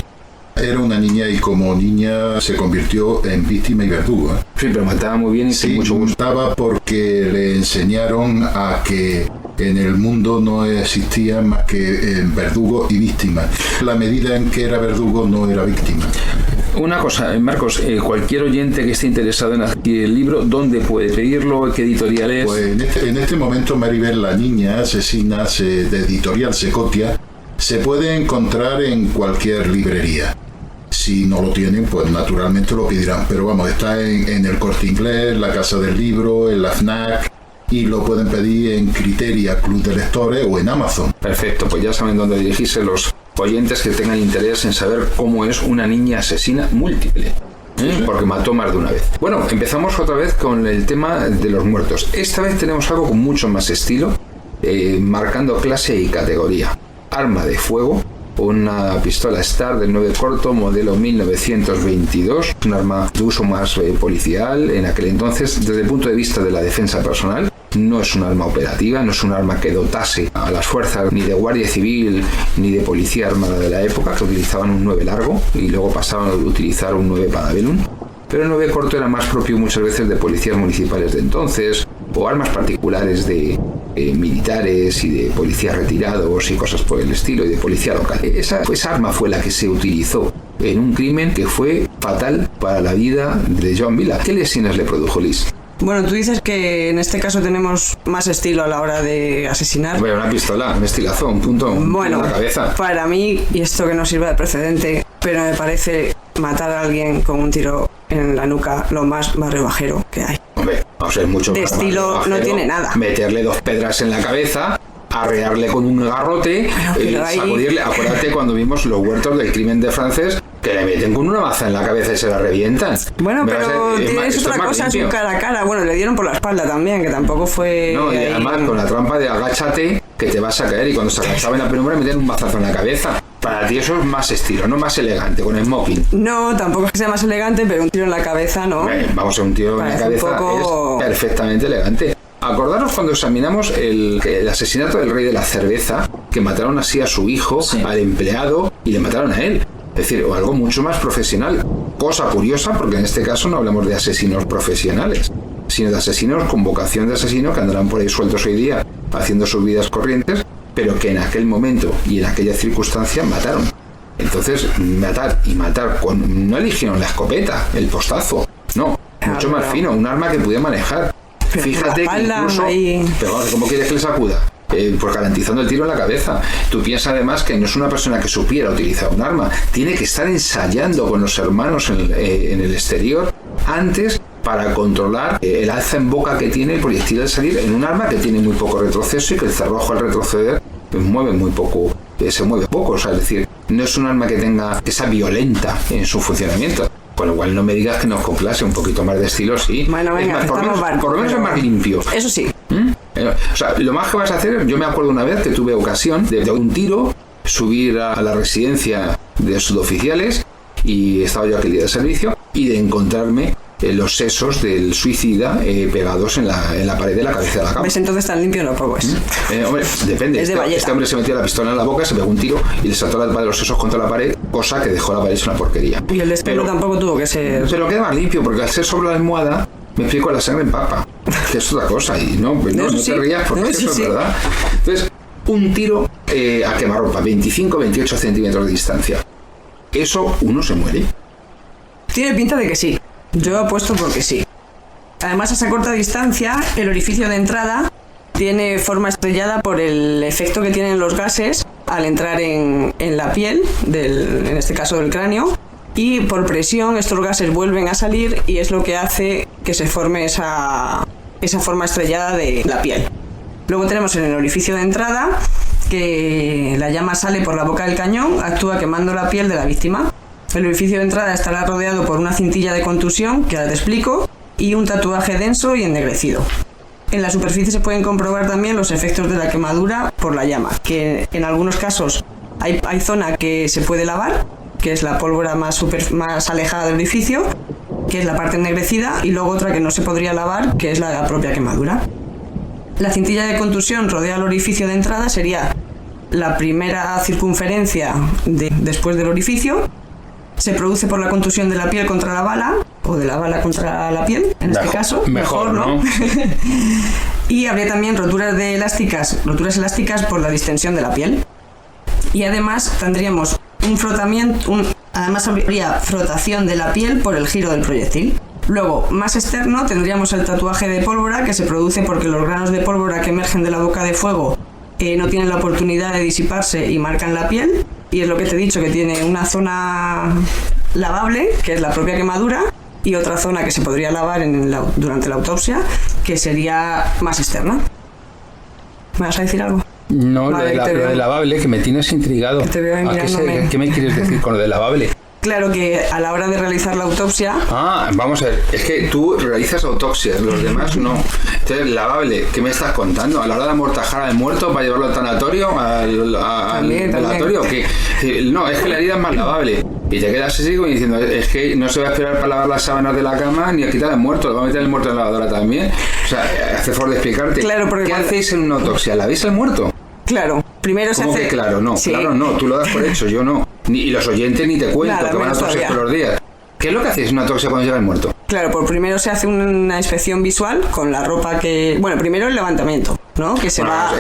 Era una niña y como niña se convirtió en víctima y verdugo. Sí, pero mataba muy bien y sí, con mucho gusto. Mataba porque le enseñaron a que en el mundo no existía más que verdugo y víctima. La medida en que era verdugo no era víctima. Una cosa, Marcos, cualquier oyente que esté interesado en adquirir el libro, ¿dónde puede pedirlo? ¿Qué editorial es? Pues en este momento Mary Bell, la niña asesina, de editorial Secotia, se puede encontrar en cualquier librería. Si no lo tienen, pues naturalmente lo pedirán. Pero vamos, está en el Corte Inglés, la Casa del Libro, en la FNAC, y lo pueden pedir en Criteria, Club de Lectores o en Amazon. Perfecto, pues ya saben dónde dirigirse los oyentes que tengan interés en saber cómo es una niña asesina múltiple. Porque mató más de una vez. Bueno, empezamos otra vez con el tema de los muertos. Esta vez tenemos algo con mucho más estilo, marcando clase y categoría. Arma de fuego, una pistola Star del 9 corto, modelo 1922, un arma de uso más policial en aquel entonces. Desde el punto de vista de la defensa personal, no es un arma operativa, no es un arma que dotase a las fuerzas ni de guardia civil ni de policía armada de la época, que utilizaban un 9 largo y luego pasaban a utilizar un 9 Parabellum. Pero el 9 corto era más propio muchas veces de policías municipales de entonces, o armas particulares de militares y de policías retirados y cosas por el estilo, y de policía local. Esa arma fue la que se utilizó en un crimen que fue fatal para la vida de Joan Vila. ¿Qué lesiones le produjo, Liz? Bueno, tú dices que en este caso tenemos más estilo a la hora de asesinar. Bueno, una pistola, un estilazo, un punto en la cabeza. Para mí, y esto que no sirva de precedente, pero me parece matar a alguien con un tiro en la nuca lo más barrio bajero que hay. Hombre, vamos a ser mucho de más estilo bajero, no tiene nada. Meterle 2 pedras en la cabeza, arrearle con un garrote, sacudirle. Acuérdate cuando vimos Los huertos del crimen de Francés, que le meten con una maza en la cabeza y se la revientan. Bueno, pero tienes otra cosa, es un cara a cara. Bueno, le dieron por la espalda también, que tampoco fue... No, y además con la trampa de agáchate, que te vas a caer, y cuando se agachaba en la penumbra metían un mazazo en la cabeza. Para ti eso es más estilo, no más elegante, con smoking. No, tampoco es que sea más elegante, pero un tiro en la cabeza, ¿no? Vamos a un tiro en la cabeza, es perfectamente elegante. Acordaros cuando examinamos el asesinato del rey de la cerveza, que mataron así a su hijo, sí, al empleado, y le mataron a él. Es decir, algo mucho más profesional. Cosa curiosa, porque en este caso no hablamos de asesinos profesionales, sino de asesinos con vocación de asesino que andarán por ahí sueltos hoy día haciendo sus vidas corrientes, pero que en aquel momento y en aquella circunstancia mataron. Entonces, matar no eligieron la escopeta, el postazo, no, mucho más fino, un arma que pudiera manejar. Pero fíjate que incluso... Pero vamos, ¿cómo quieres que le sacuda? Pues garantizando el tiro en la cabeza. Tú piensas además que no es una persona que supiera utilizar un arma, tiene que estar ensayando con los hermanos en el exterior antes, para controlar el alza en boca que tiene el proyectil al salir, en un arma que tiene muy poco retroceso y que el cerrojo al retroceder pues mueve muy poco, se mueve poco, o sea, es decir, no es un arma que sea violenta en su funcionamiento. Con lo cual no me digas que nos complase un poquito más de estilo, sí. Bueno, venga, más, por lo menos es más limpio. Eso sí. O sea, lo más que vas a hacer, yo me acuerdo una vez que tuve ocasión de un tiro, subir a la residencia de suboficiales, y estaba yo aquel día de servicio, y de encontrarme los sesos del suicida pegados en la pared de la cabeza de la cama. ¿Ves? Entonces tan limpio no poco es. Hombre, depende. Este hombre se metió la pistola en la boca, se pegó un tiro y le saltó la de los sesos contra la pared, cosa que dejó la pared una porquería. Y el destino tampoco tuvo que ser... Pero queda más limpio, porque al ser sobre la almohada, me explico, la sangre empapa, que es otra cosa, y no te rías porque eso es verdad. Entonces, un tiro a quemarropa, 25-28 centímetros de distancia. Eso uno se muere. Tiene pinta de que sí. Yo apuesto porque sí. Además, a esa corta distancia, el orificio de entrada tiene forma estrellada por el efecto que tienen los gases al entrar en la piel, en este caso del cráneo, y por presión estos gases vuelven a salir y es lo que hace que se forme esa forma estrellada de la piel. Luego tenemos en el orificio de entrada que la llama sale por la boca del cañón, actúa quemando la piel de la víctima. El orificio de entrada estará rodeado por una cintilla de contusión, que ahora te explico, y un tatuaje denso y ennegrecido. En la superficie se pueden comprobar también los efectos de la quemadura por la llama, que en algunos casos hay zona que se puede lavar, que es la pólvora más alejada del orificio, que es la parte ennegrecida, y luego otra que no se podría lavar, que es la propia quemadura. La cintilla de contusión rodea el orificio de entrada, sería la primera circunferencia después del orificio. Se produce por la contusión de la piel contra la bala, o de la bala contra la piel, en este caso. Mejor, ¿no? Y habría también roturas elásticas por la distensión de la piel. Y además tendríamos además habría frotación de la piel por el giro del proyectil. Luego, más externo, tendríamos el tatuaje de pólvora, que se produce porque los granos de pólvora que emergen de la boca de fuego no tienen la oportunidad de disiparse y marcan la piel. Y es lo que te he dicho, que tiene una zona lavable, que es la propia quemadura, y otra zona que se podría lavar durante la autopsia, que sería más externa. ¿Me vas a decir algo? No, vale, lo de lavable, que me tienes intrigado. Te veo ¿Qué me quieres decir con lo de lavable? Claro que a la hora de realizar la autopsia... Vamos a ver, es que tú realizas autopsias, los demás no. Entonces, lavable, ¿qué me estás contando? ¿A la hora de amortajar al muerto para llevarlo al tanatorio? ¿Al velatorio? No, es que la herida es más lavable. Y te quedas así diciendo, es que no se va a esperar para lavar las sábanas de la cama ni a quitar el muerto, lo va a meter el muerto en la lavadora también. O sea, hace favor de explicarte. Claro, porque ¿qué hacéis en una autopsia? ¿Lavéis al muerto? Claro, primero se hace... ¿Cómo que claro? No, sí. Claro no, tú lo das por hecho, yo no. Y los oyentes ni te cuento, que van a autopsias todos los días. ¿Qué es lo que hacéis en una autopsia cuando llega el muerto? Claro, pues primero se hace una inspección visual con la ropa que... Bueno, primero el levantamiento, ¿no? Que se va...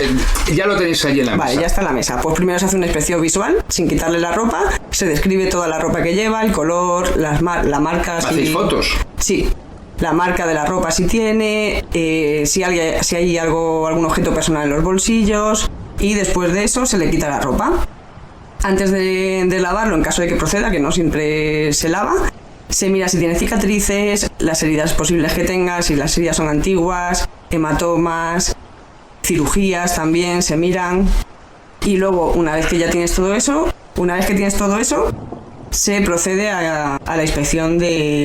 Ya lo tenéis ahí en la mesa. Vale, ya está en la mesa. Pues primero se hace una inspección visual, sin quitarle la ropa, se describe toda la ropa que lleva, el color, la marca... ¿Hacéis fotos? Sí. La marca de la ropa si tiene, si hay algún objeto personal en los bolsillos, y después de eso se le quita la ropa. Antes de lavarlo, en caso de que proceda, que no siempre se lava, se mira si tiene cicatrices, las heridas posibles que tenga, si las heridas son antiguas, hematomas, cirugías también se miran. Y luego, una vez que tienes todo eso, se procede a la inspección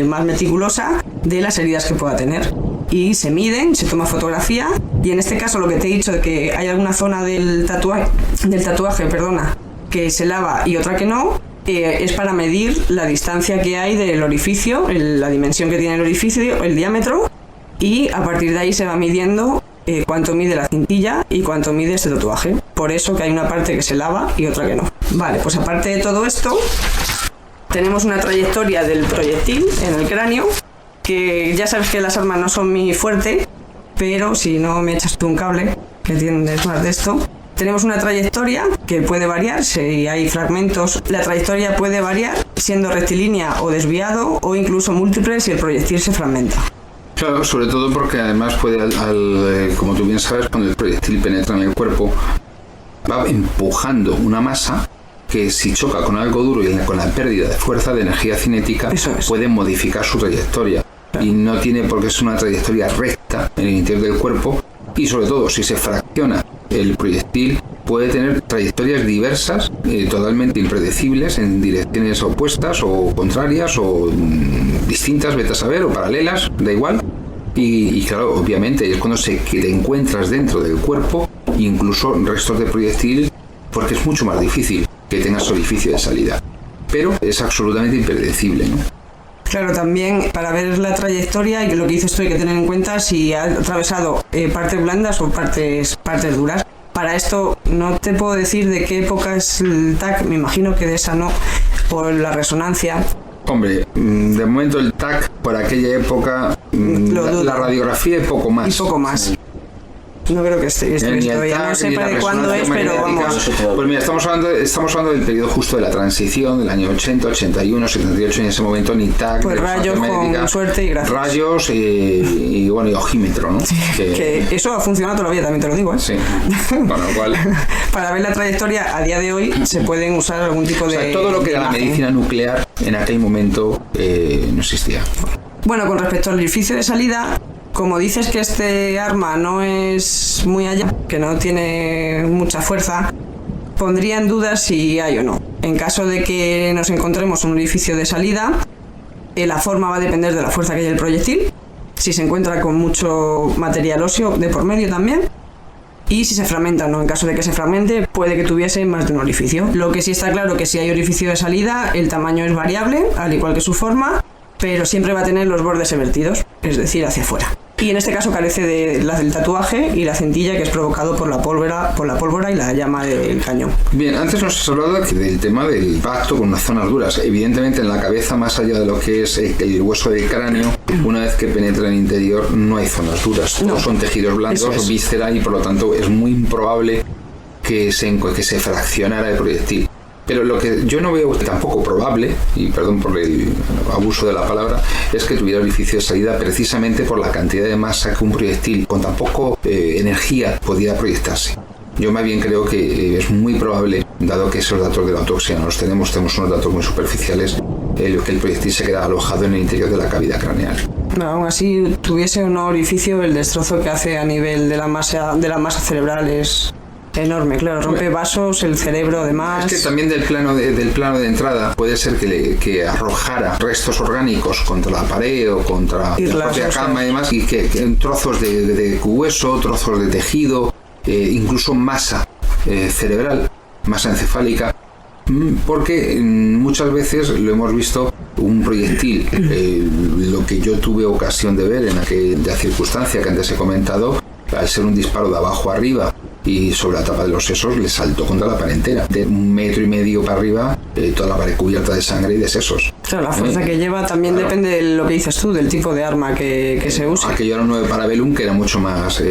más meticulosa de las heridas que pueda tener. Y se miden, se toma fotografía, y en este caso lo que te he dicho de que hay alguna zona del tatuaje, que se lava y otra que no, es para medir la distancia que hay del orificio, la dimensión que tiene el orificio, el diámetro, y a partir de ahí se va midiendo cuánto mide la cintilla y cuánto mide este tatuaje. Por eso que hay una parte que se lava y otra que no. Vale, pues aparte de todo esto, tenemos una trayectoria del proyectil en el cráneo, que ya sabes que las armas no son muy fuerte, pero si no me echas tú un cable, que entiendes más de esto. Tenemos una trayectoria que puede variar, si hay fragmentos, la trayectoria puede variar siendo rectilínea o desviado, o incluso múltiple si el proyectil se fragmenta. Claro, sobre todo porque además puede, como tú bien sabes, cuando el proyectil penetra en el cuerpo, va empujando una masa que si choca con algo duro y con la pérdida de fuerza de energía cinética, puede modificar su trayectoria. Y no tiene por qué ser una trayectoria recta en el interior del cuerpo, y sobre todo si se fracciona el proyectil puede tener trayectorias diversas, totalmente impredecibles, en direcciones opuestas o contrarias o distintas, vete a saber, o paralelas, da igual. Y claro, obviamente es cuando te encuentras dentro del cuerpo, incluso restos de proyectil, porque es mucho más difícil que tengas orificio de salida. Pero es absolutamente impredecible, ¿no? Claro, también para ver la trayectoria, y lo que dices tú, hay que tener en cuenta si ha atravesado partes blandas o partes duras. Para esto no te puedo decir de qué época es el TAC, me imagino que de esa no, por la resonancia. Hombre, de momento el TAC por aquella época, la radiografía y poco más. Y poco más. No creo que esté todavía, no sé para cuándo es, pero vamos. Pues mira, estamos hablando del periodo justo de la transición, del año 80, 81, 78, en ese momento ni TAC, pues rayos con suerte y gracias. Rayos y bueno, y ojímetro, ¿no? Sí, que eso ha funcionado todavía, también te lo digo, ¿eh? Sí. Con lo cual, para ver la trayectoria, a día de hoy se pueden usar algún tipo de... O sea, todo lo que era la medicina nuclear en aquel momento no existía. Bueno, con respecto al orificio de salida, como dices que este arma no es muy allá, que no tiene mucha fuerza, pondría en duda si hay o no. En caso de que nos encontremos un orificio de salida, la forma va a depender de la fuerza que haya el proyectil, si se encuentra con mucho material óseo de por medio también, y si se fragmenta o no. En caso de que se fragmente, puede que tuviese más de un orificio. Lo que sí está claro que si hay orificio de salida, el tamaño es variable, al igual que su forma, pero siempre va a tener los bordes evertidos, es decir, hacia afuera. Y en este caso carece del tatuaje y la centilla, que es provocado por la pólvora y la llama del cañón. Bien, antes nos has hablado del tema del impacto con unas zonas duras. Evidentemente en la cabeza, más allá de lo que es el hueso del cráneo, una vez que penetra en el interior no hay zonas duras. No. Son tejidos blandos, víscera, y por lo tanto es muy improbable que se fraccionara el proyectil. Pero lo que yo no veo tampoco probable, y perdón por el abuso de la palabra, es que tuviera orificio de salida, precisamente por la cantidad de masa que un proyectil con tan poco energía podía proyectarse. Yo más bien creo que es muy probable, dado que esos datos de la autopsia no los tenemos unos datos muy superficiales, que el proyectil se queda alojado en el interior de la cavidad craneal. No, aún así, tuviese un orificio, el destrozo que hace a nivel de la masa cerebral es enorme, claro, rompe vasos, el cerebro además. Es que también del plano de entrada puede ser que arrojara restos orgánicos contra la pared o contra la propia cama y demás, y que trozos de hueso, trozos de tejido, incluso masa cerebral, masa encefálica, porque muchas veces lo hemos visto, un proyectil, lo que yo tuve ocasión de ver en aquella circunstancia que antes he comentado, al ser un disparo de abajo arriba y sobre la tapa de los sesos, le saltó contra la pared entera, de 1,5 metros para arriba, toda la pared cubierta de sangre y de sesos. Claro, la fuerza que lleva también depende de lo que dices tú, del tipo de arma que se usa. Aquello era un 9 Parabellum, que era mucho más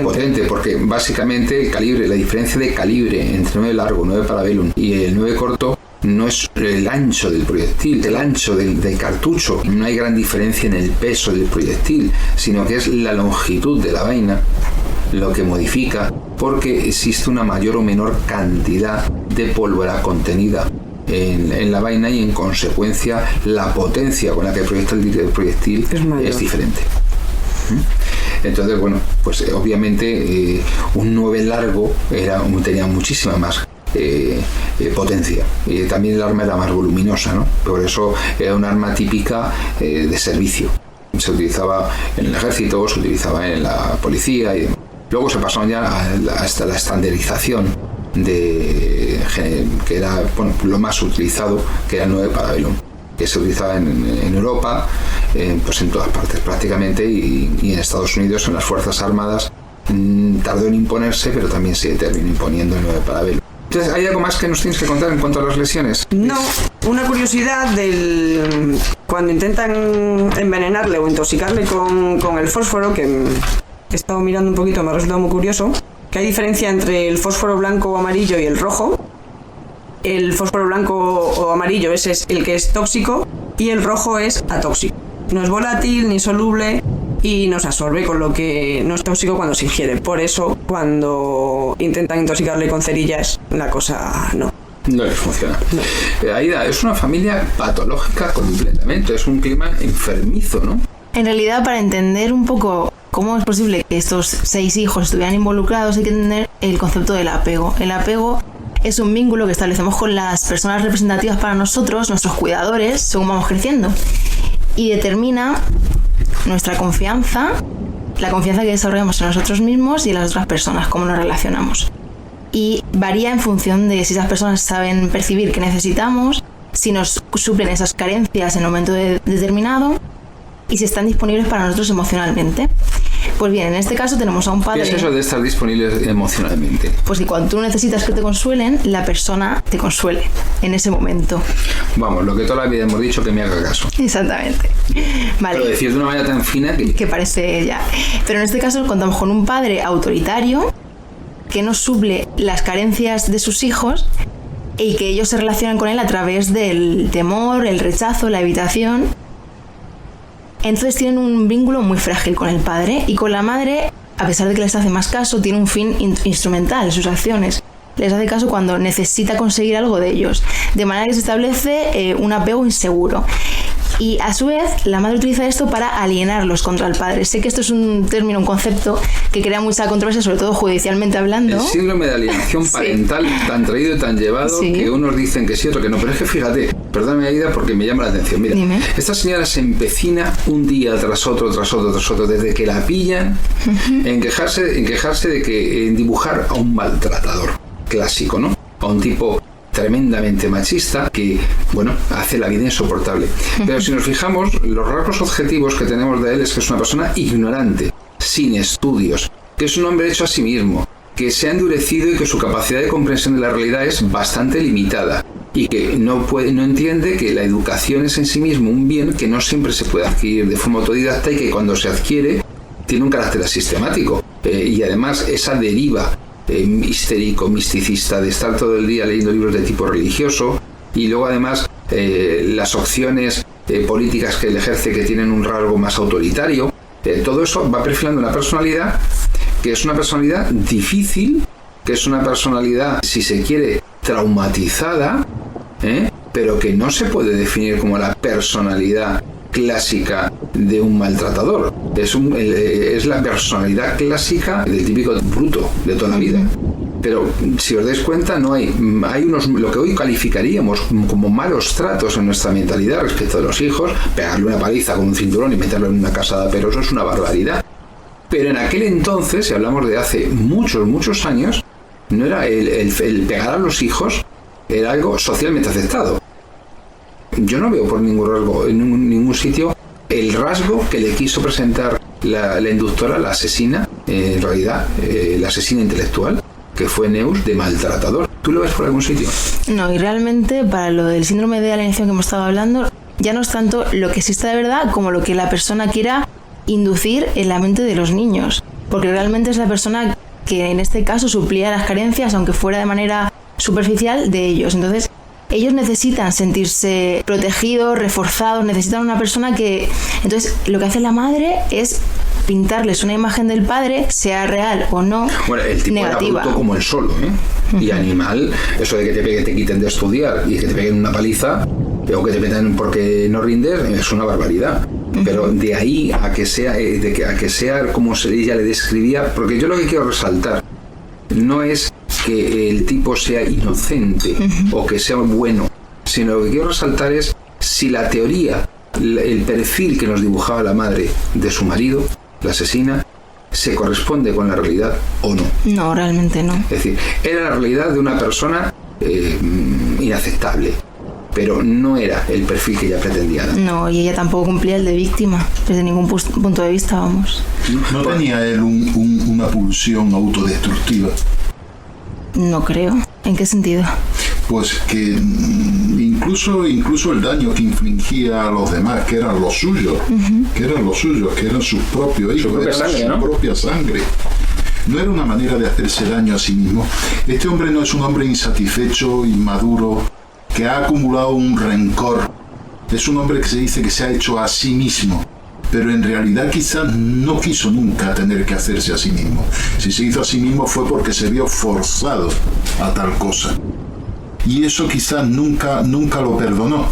potente, porque básicamente el calibre, la diferencia de calibre entre 9 largo, 9 Parabellum y el 9 corto, no es el ancho del proyectil, el ancho del cartucho. No hay gran diferencia en el peso del proyectil, sino que es la longitud de la vaina lo que modifica, porque existe una mayor o menor cantidad de pólvora contenida en la vaina, y en consecuencia la potencia con la que proyecta el proyectil es diferente. Entonces, bueno, pues obviamente un 9 largo tenía muchísima más potencia, y también el arma era más voluminosa, ¿no? Por eso era un arma típica de servicio. Se utilizaba en el ejército, se utilizaba en la policía, y luego se pasó ya hasta la estandarización que era lo más utilizado, que era el 9 Parabellum, que se utilizaba en Europa, pues en todas partes prácticamente, y en Estados Unidos, en las Fuerzas Armadas, tardó en imponerse, pero también se terminó imponiendo el 9 Parabellum. Entonces, ¿hay algo más que nos tienes que contar en cuanto a las lesiones? No, una curiosidad cuando intentan envenenarle o intoxicarle con el fósforo, que he estado mirando un poquito, me ha resultado muy curioso, que hay diferencia entre el fósforo blanco o amarillo y el rojo. El fósforo blanco o amarillo, ese es el que es tóxico, y el rojo es atóxico. No es volátil ni soluble y no se absorbe, con lo que no es tóxico cuando se ingiere. Por eso, cuando intentan intoxicarle con cerillas, la cosa no les funciona. No. Aida, es una familia patológica completamente, es un clima enfermizo, ¿no? En realidad, para entender un poco cómo es posible que estos 6 hijos estuvieran involucrados, hay que entender el concepto del apego. El apego es un vínculo que establecemos con las personas representativas para nosotros, nuestros cuidadores, según vamos creciendo, y determina nuestra confianza, la confianza que desarrollamos en nosotros mismos y en las otras personas, cómo nos relacionamos. Y varía en función de si esas personas saben percibir qué necesitamos, si nos suplen esas carencias en un momento determinado, y si están disponibles para nosotros emocionalmente. Pues bien, en este caso tenemos a un padre... ¿Qué es eso de estar disponibles emocionalmente? Pues que cuando tú necesitas que te consuelen, la persona te consuele en ese momento. Vamos, lo que toda la vida hemos dicho, que me haga caso. Exactamente. Vale. Pero decir de una manera tan fina que parece ya. Pero en este caso contamos con un padre autoritario que no suple las carencias de sus hijos y que ellos se relacionan con él a través del temor, el rechazo, la evitación. Entonces tienen un vínculo muy frágil con el padre, y con la madre, a pesar de que les hace más caso, tiene un fin instrumental, sus acciones. Les hace caso cuando necesita conseguir algo de ellos, de manera que se establece un apego inseguro. Y a su vez, la madre utiliza esto para alienarlos contra el padre. Sé que esto es un término, un concepto que crea mucha controversia, sobre todo judicialmente hablando. El síndrome de alienación parental, tan traído y tan llevado, que unos dicen que sí, otros que no. Pero es que fíjate, perdóname, Aida, porque me llama la atención. Mira, Dime. Esta señora se empecina un día tras otro, desde que la pillan, en quejarse de que en dibujar a un maltratador clásico, ¿no? A un tipo tremendamente machista que, bueno, hace la vida insoportable. Pero si nos fijamos, los rasgos objetivos que tenemos de él es que es una persona ignorante, sin estudios, que es un hombre hecho a sí mismo, que se ha endurecido y que su capacidad de comprensión de la realidad es bastante limitada y que no entiende que la educación es en sí mismo un bien que no siempre se puede adquirir de forma autodidacta y que cuando se adquiere tiene un carácter sistemático. Y además esa deriva histérico, misticista, de estar todo el día leyendo libros de tipo religioso y luego además las opciones políticas que él ejerce que tienen un rasgo más autoritario, todo eso va perfilando una personalidad que es una personalidad difícil, que es una personalidad, si se quiere, traumatizada, pero que no se puede definir como la personalidad clásica de un maltratador. Es la personalidad clásica del típico bruto de toda la vida. Pero si os dais cuenta, no hay unos, lo que hoy calificaríamos como malos tratos en nuestra mentalidad respecto de los hijos. Pegarle una paliza con un cinturón y meterlo en una casa de aperos es una barbaridad. Pero en aquel entonces, si hablamos de hace muchos años, no era el pegar a los hijos era algo socialmente aceptado. Yo no veo por ningún rasgo, en ningún sitio, el rasgo que le quiso presentar la inductora, la asesina, en realidad, la asesina intelectual, que fue Neus, de maltratador. ¿Tú lo ves por algún sitio? No, y realmente para lo del síndrome de alienación que hemos estado hablando, ya no es tanto lo que existe de verdad como lo que la persona quiera inducir en la mente de los niños. Porque realmente es la persona que en este caso suplía las carencias, aunque fuera de manera superficial, de ellos. Entonces, ellos necesitan sentirse protegidos, reforzados, necesitan una persona que... Entonces, lo que hace la madre es pintarles una imagen del padre, sea real o no, bueno, el tipo negativa. Era bruto como el solo, y animal, eso de que te quiten de estudiar y que te peguen una paliza, o que te metan porque no rindes, es una barbaridad. Pero de ahí a que sea como ella le describía, porque yo lo que quiero resaltar no es que el tipo sea inocente o que sea bueno, sino lo que quiero resaltar es si la teoría, el perfil que nos dibujaba la madre de su marido, la asesina, se corresponde con la realidad o no. No, realmente no. Es decir, era la realidad de una persona inaceptable, pero no era el perfil que ella pretendía dar. No, y ella tampoco cumplía el de víctima, desde ningún punto de vista, vamos. ¿No tenía él una pulsión autodestructiva? No creo. ¿En qué sentido? Pues que incluso el daño que infligía a los demás, que eran los suyos, que eran sus propios hijos, su propia sangre. No era una manera de hacerse daño a sí mismo. Este hombre no es un hombre insatisfecho, inmaduro, que ha acumulado un rencor. Es un hombre que se dice que se ha hecho a sí mismo, pero en realidad quizás no quiso nunca tener que hacerse a sí mismo. Si se hizo a sí mismo fue porque se vio forzado a tal cosa. Y eso quizás nunca lo perdonó.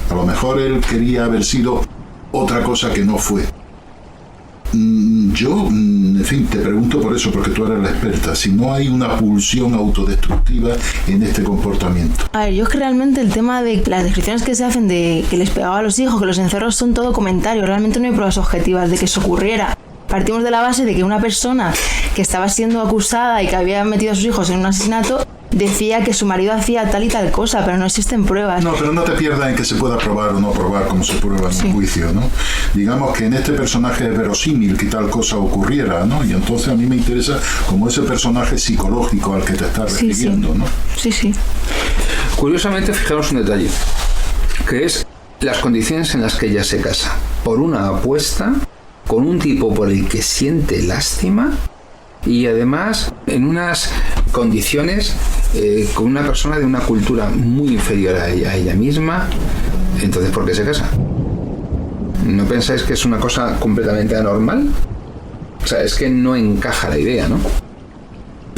A lo mejor él quería haber sido otra cosa que no fue. Yo, en fin, te pregunto por eso, porque tú eres la experta, si no hay una pulsión autodestructiva en este comportamiento. A ver, yo es que realmente el tema de las descripciones que se hacen de que les pegaba a los hijos, que los encerros, son todo comentarios, realmente no hay pruebas objetivas de que eso ocurriera. Partimos de la base de que una persona que estaba siendo acusada y que había metido a sus hijos en un asesinato decía que su marido hacía tal y tal cosa, pero no existen pruebas. No, pero no te pierdas en que se pueda probar o no probar como se prueba en un juicio, ¿no? Digamos que en este personaje es verosímil que tal cosa ocurriera, ¿no? Y entonces a mí me interesa como ese personaje psicológico al que te estás refiriendo, ¿no? Sí. Curiosamente, fijaros un detalle, que es las condiciones en las que ella se casa. Por una apuesta con un tipo por el que siente lástima y además en unas condiciones con una persona de una cultura muy inferior a ella misma. Entonces, ¿por qué se casa? ¿No pensáis que es una cosa completamente anormal? O sea, es que no encaja la idea, ¿no?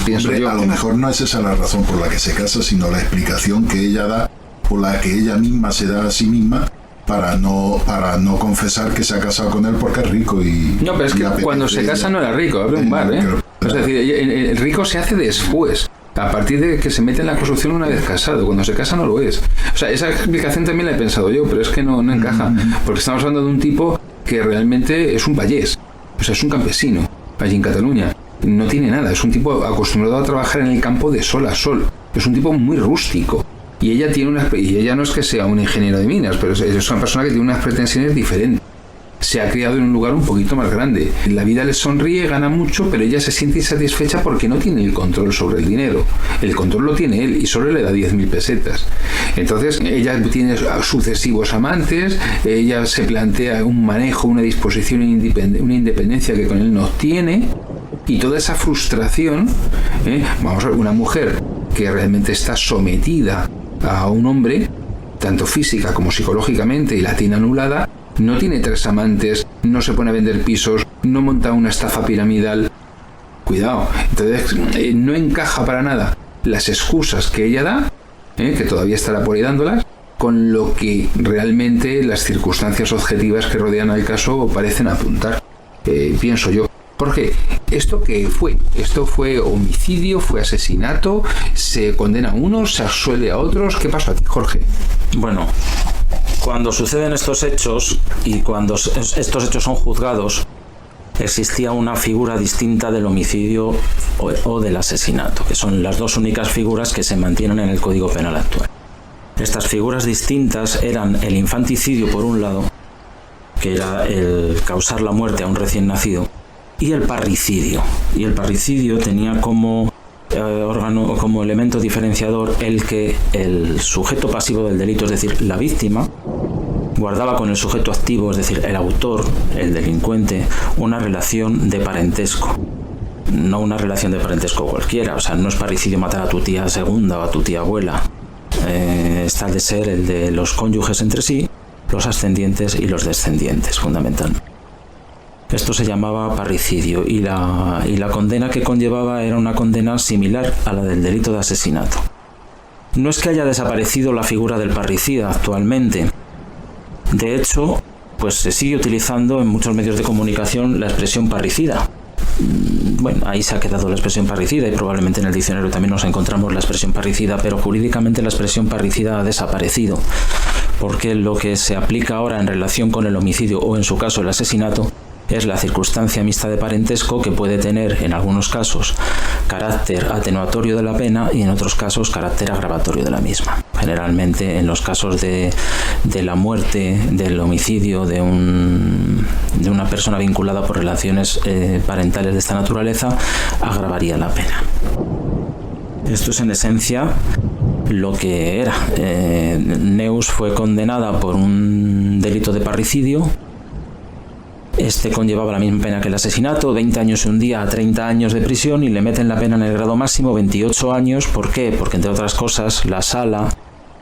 Pienso Hombre, yo. A lo mejor no es esa la razón por la que se casa, sino la explicación que ella da, por la que ella misma se da a sí misma, para no confesar que se ha casado con él porque es rico y... No, pero es que cuando se casa no era rico, abre un bar, ¿eh? Es decir, el rico se hace después, a partir de que se mete en la construcción una vez casado. Cuando se casa no lo es. O sea, esa explicación también la he pensado yo, pero es que no encaja, porque estamos hablando de un tipo que realmente es un payés, o sea, es un campesino, allí en Cataluña. No tiene nada, es un tipo acostumbrado a trabajar en el campo de sol a sol. Es un tipo muy rústico. Y ella no es que sea un ingeniero de minas, pero es una persona que tiene unas pretensiones diferentes. Se ha criado en un lugar un poquito más grande. La vida le sonríe, gana mucho, pero ella se siente insatisfecha porque no tiene el control sobre el dinero. El control lo tiene él y solo le da 10.000 pesetas. Entonces ella tiene sucesivos amantes, ella se plantea un manejo, una disposición, una independencia que con él no tiene. Y toda esa frustración, vamos a ver, una mujer que realmente está sometida a un hombre, tanto física como psicológicamente, y la tiene anulada, no tiene 3 amantes, no se pone a vender pisos, no monta una estafa piramidal. Cuidado, entonces no encaja para nada las excusas que ella da, que todavía estará por ahí dándolas, con lo que realmente las circunstancias objetivas que rodean al caso parecen apuntar, pienso yo. Jorge, ¿esto qué fue? ¿Esto fue homicidio? ¿Fue asesinato? ¿Se condena a unos? ¿Se absuelve a otros? ¿Qué pasó aquí, Jorge? Bueno, cuando suceden estos hechos y cuando estos hechos son juzgados, existía una figura distinta del homicidio o del asesinato, que son las dos únicas figuras que se mantienen en el Código Penal actual. Estas figuras distintas eran el infanticidio, por un lado, que era el causar la muerte a un recién nacido, y el parricidio. Y el parricidio tenía como como elemento diferenciador el que el sujeto pasivo del delito, es decir, la víctima, guardaba con el sujeto activo, es decir, el autor, el delincuente, una relación de parentesco. No una relación de parentesco cualquiera, o sea, no es parricidio matar a tu tía segunda o a tu tía abuela. Está el de ser el de los cónyuges entre sí, los ascendientes y los descendientes, fundamentalmente. Esto se llamaba parricidio y la condena que conllevaba era una condena similar a la del delito de asesinato. No es que haya desaparecido la figura del parricida actualmente. De hecho, pues se sigue utilizando en muchos medios de comunicación la expresión parricida. Bueno, ahí se ha quedado la expresión parricida y probablemente en el diccionario también nos encontramos la expresión parricida, pero jurídicamente la expresión parricida ha desaparecido, porque lo que se aplica ahora en relación con el homicidio o en su caso el asesinato es la circunstancia mixta de parentesco, que puede tener en algunos casos carácter atenuatorio de la pena y en otros casos carácter agravatorio de la misma. Generalmente en los casos de la muerte, del homicidio de una persona vinculada por relaciones parentales de esta naturaleza, agravaría la pena. Esto es en esencia lo que era. Neus fue condenada por un delito de parricidio. Este conllevaba la misma pena que el asesinato, 20 años y un día a 30 años de prisión, y le meten la pena en el grado máximo, 28 años. ¿Por qué? Porque, entre otras cosas, la sala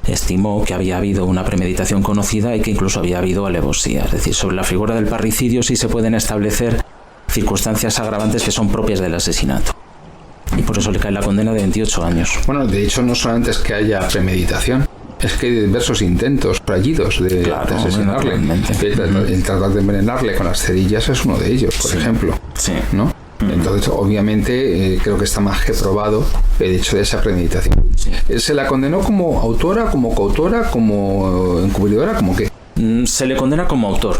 estimó que había habido una premeditación conocida y que incluso había habido alevosía. Es decir, sobre la figura del parricidio sí se pueden establecer circunstancias agravantes que son propias del asesinato. Y por eso le cae la condena de 28 años. Bueno, de hecho, no solamente es que haya premeditación, es que hay diversos intentos fallidos de asesinarle. El tratar de envenenarle con las cerillas es uno de ellos, por ejemplo. Sí. ¿No? Entonces, obviamente, creo que está más que probado el hecho de esa premeditación. Sí. ¿Se la condenó como autora, como coautora, como encubridora, como qué? Se le condena como autor,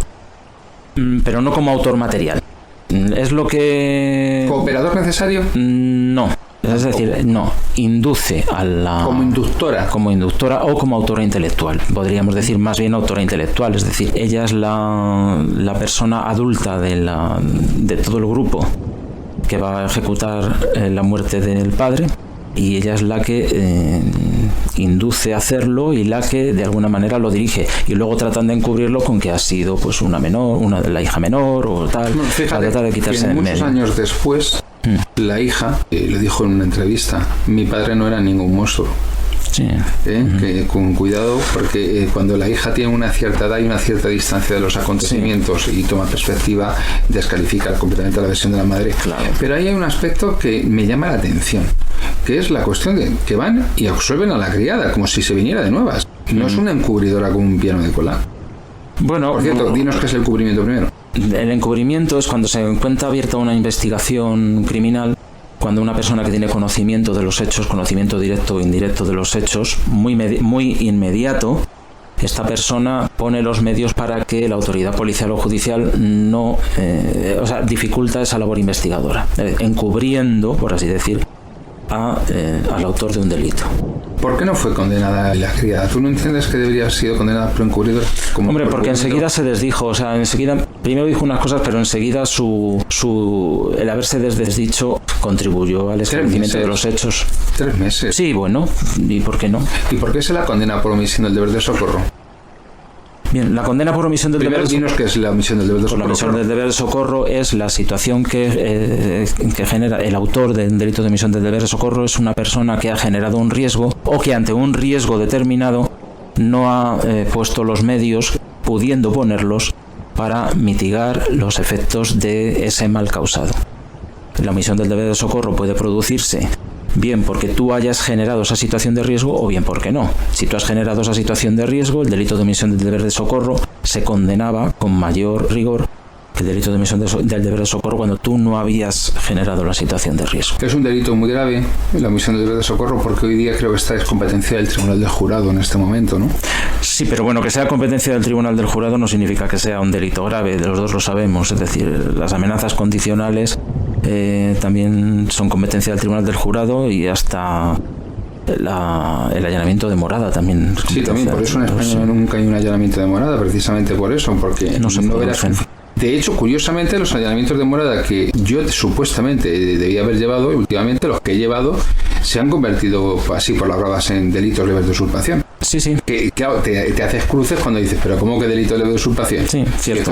pero no como autor material. Es lo que... ¿Cooperador necesario? No. Es decir, no, induce a la... Como inductora. Como inductora o como autora intelectual. Podríamos decir más bien autora intelectual. Es decir, ella es la persona adulta de todo el grupo que va a ejecutar la muerte del padre, y ella es la que induce a hacerlo y la que de alguna manera lo dirige, y luego tratan de encubrirlo con que ha sido pues una menor, la hija menor o tal. No, fíjate, para tratar de quitarse que muchos años después la hija le dijo en una entrevista: mi padre no era ningún monstruo. Sí. Que con cuidado, porque cuando la hija tiene una cierta edad y una cierta distancia de los acontecimientos, sí, y toma perspectiva, descalifica completamente la versión de la madre. Claro. Pero ahí hay un aspecto que me llama la atención, que es la cuestión de que van y absuelven a la criada como si se viniera de nuevas. No es una encubridora con un piano de cola. Bueno, por cierto, dinos qué es el encubrimiento primero. El encubrimiento es cuando se encuentra abierta una investigación criminal, cuando una persona que tiene conocimiento de los hechos, conocimiento directo o indirecto de los hechos, muy inmediato, esta persona pone los medios para que la autoridad policial o judicial no dificulta esa labor investigadora, encubriendo, por así decir, al autor de un delito. ¿Por qué no fue condenada la criada? ¿Tú no entiendes que debería haber sido condenada por encubridor? Hombre, porque enseguida se desdijo, primero dijo unas cosas, pero enseguida el haberse desdicho contribuyó al esclarecimiento de los hechos. 3 meses. Sí, bueno, ¿y por qué no? ¿Y por qué se la condena por omisión del deber de socorro? Bien, la condena por omisión del deber de socorro. Dinos qué es la omisión del deber de socorro. La omisión del deber de socorro es la situación que genera el autor del delito de omisión del deber de socorro. Es una persona que ha generado un riesgo o que ante un riesgo determinado no ha puesto los medios, pudiendo ponerlos, para mitigar los efectos de ese mal causado. La omisión del deber de socorro puede producirse bien porque tú hayas generado esa situación de riesgo o bien porque no. Si tú has generado esa situación de riesgo, el delito de omisión del deber de socorro se condenaba con mayor rigor que el delito de omisión del deber de socorro cuando tú no habías generado la situación de riesgo. Es un delito muy grave la omisión del deber de socorro, porque hoy día creo que esta es competencia del Tribunal del Jurado en este momento, ¿no? Sí, pero bueno, que sea competencia del Tribunal del Jurado no significa que sea un delito grave, los dos lo sabemos, es decir, las amenazas condicionales también son competencia del Tribunal del Jurado, y hasta el allanamiento de morada también. Sí, también, por eso en España nunca hay un allanamiento de morada, precisamente por eso, porque no verás. De hecho, curiosamente, los allanamientos de morada que yo supuestamente debía haber llevado, y últimamente los que he llevado se han convertido así por las bravas en delitos leves de usurpación. Sí, sí. Que claro, te haces cruces cuando dices, pero ¿cómo que delito leve de usurpación? Sí, cierto.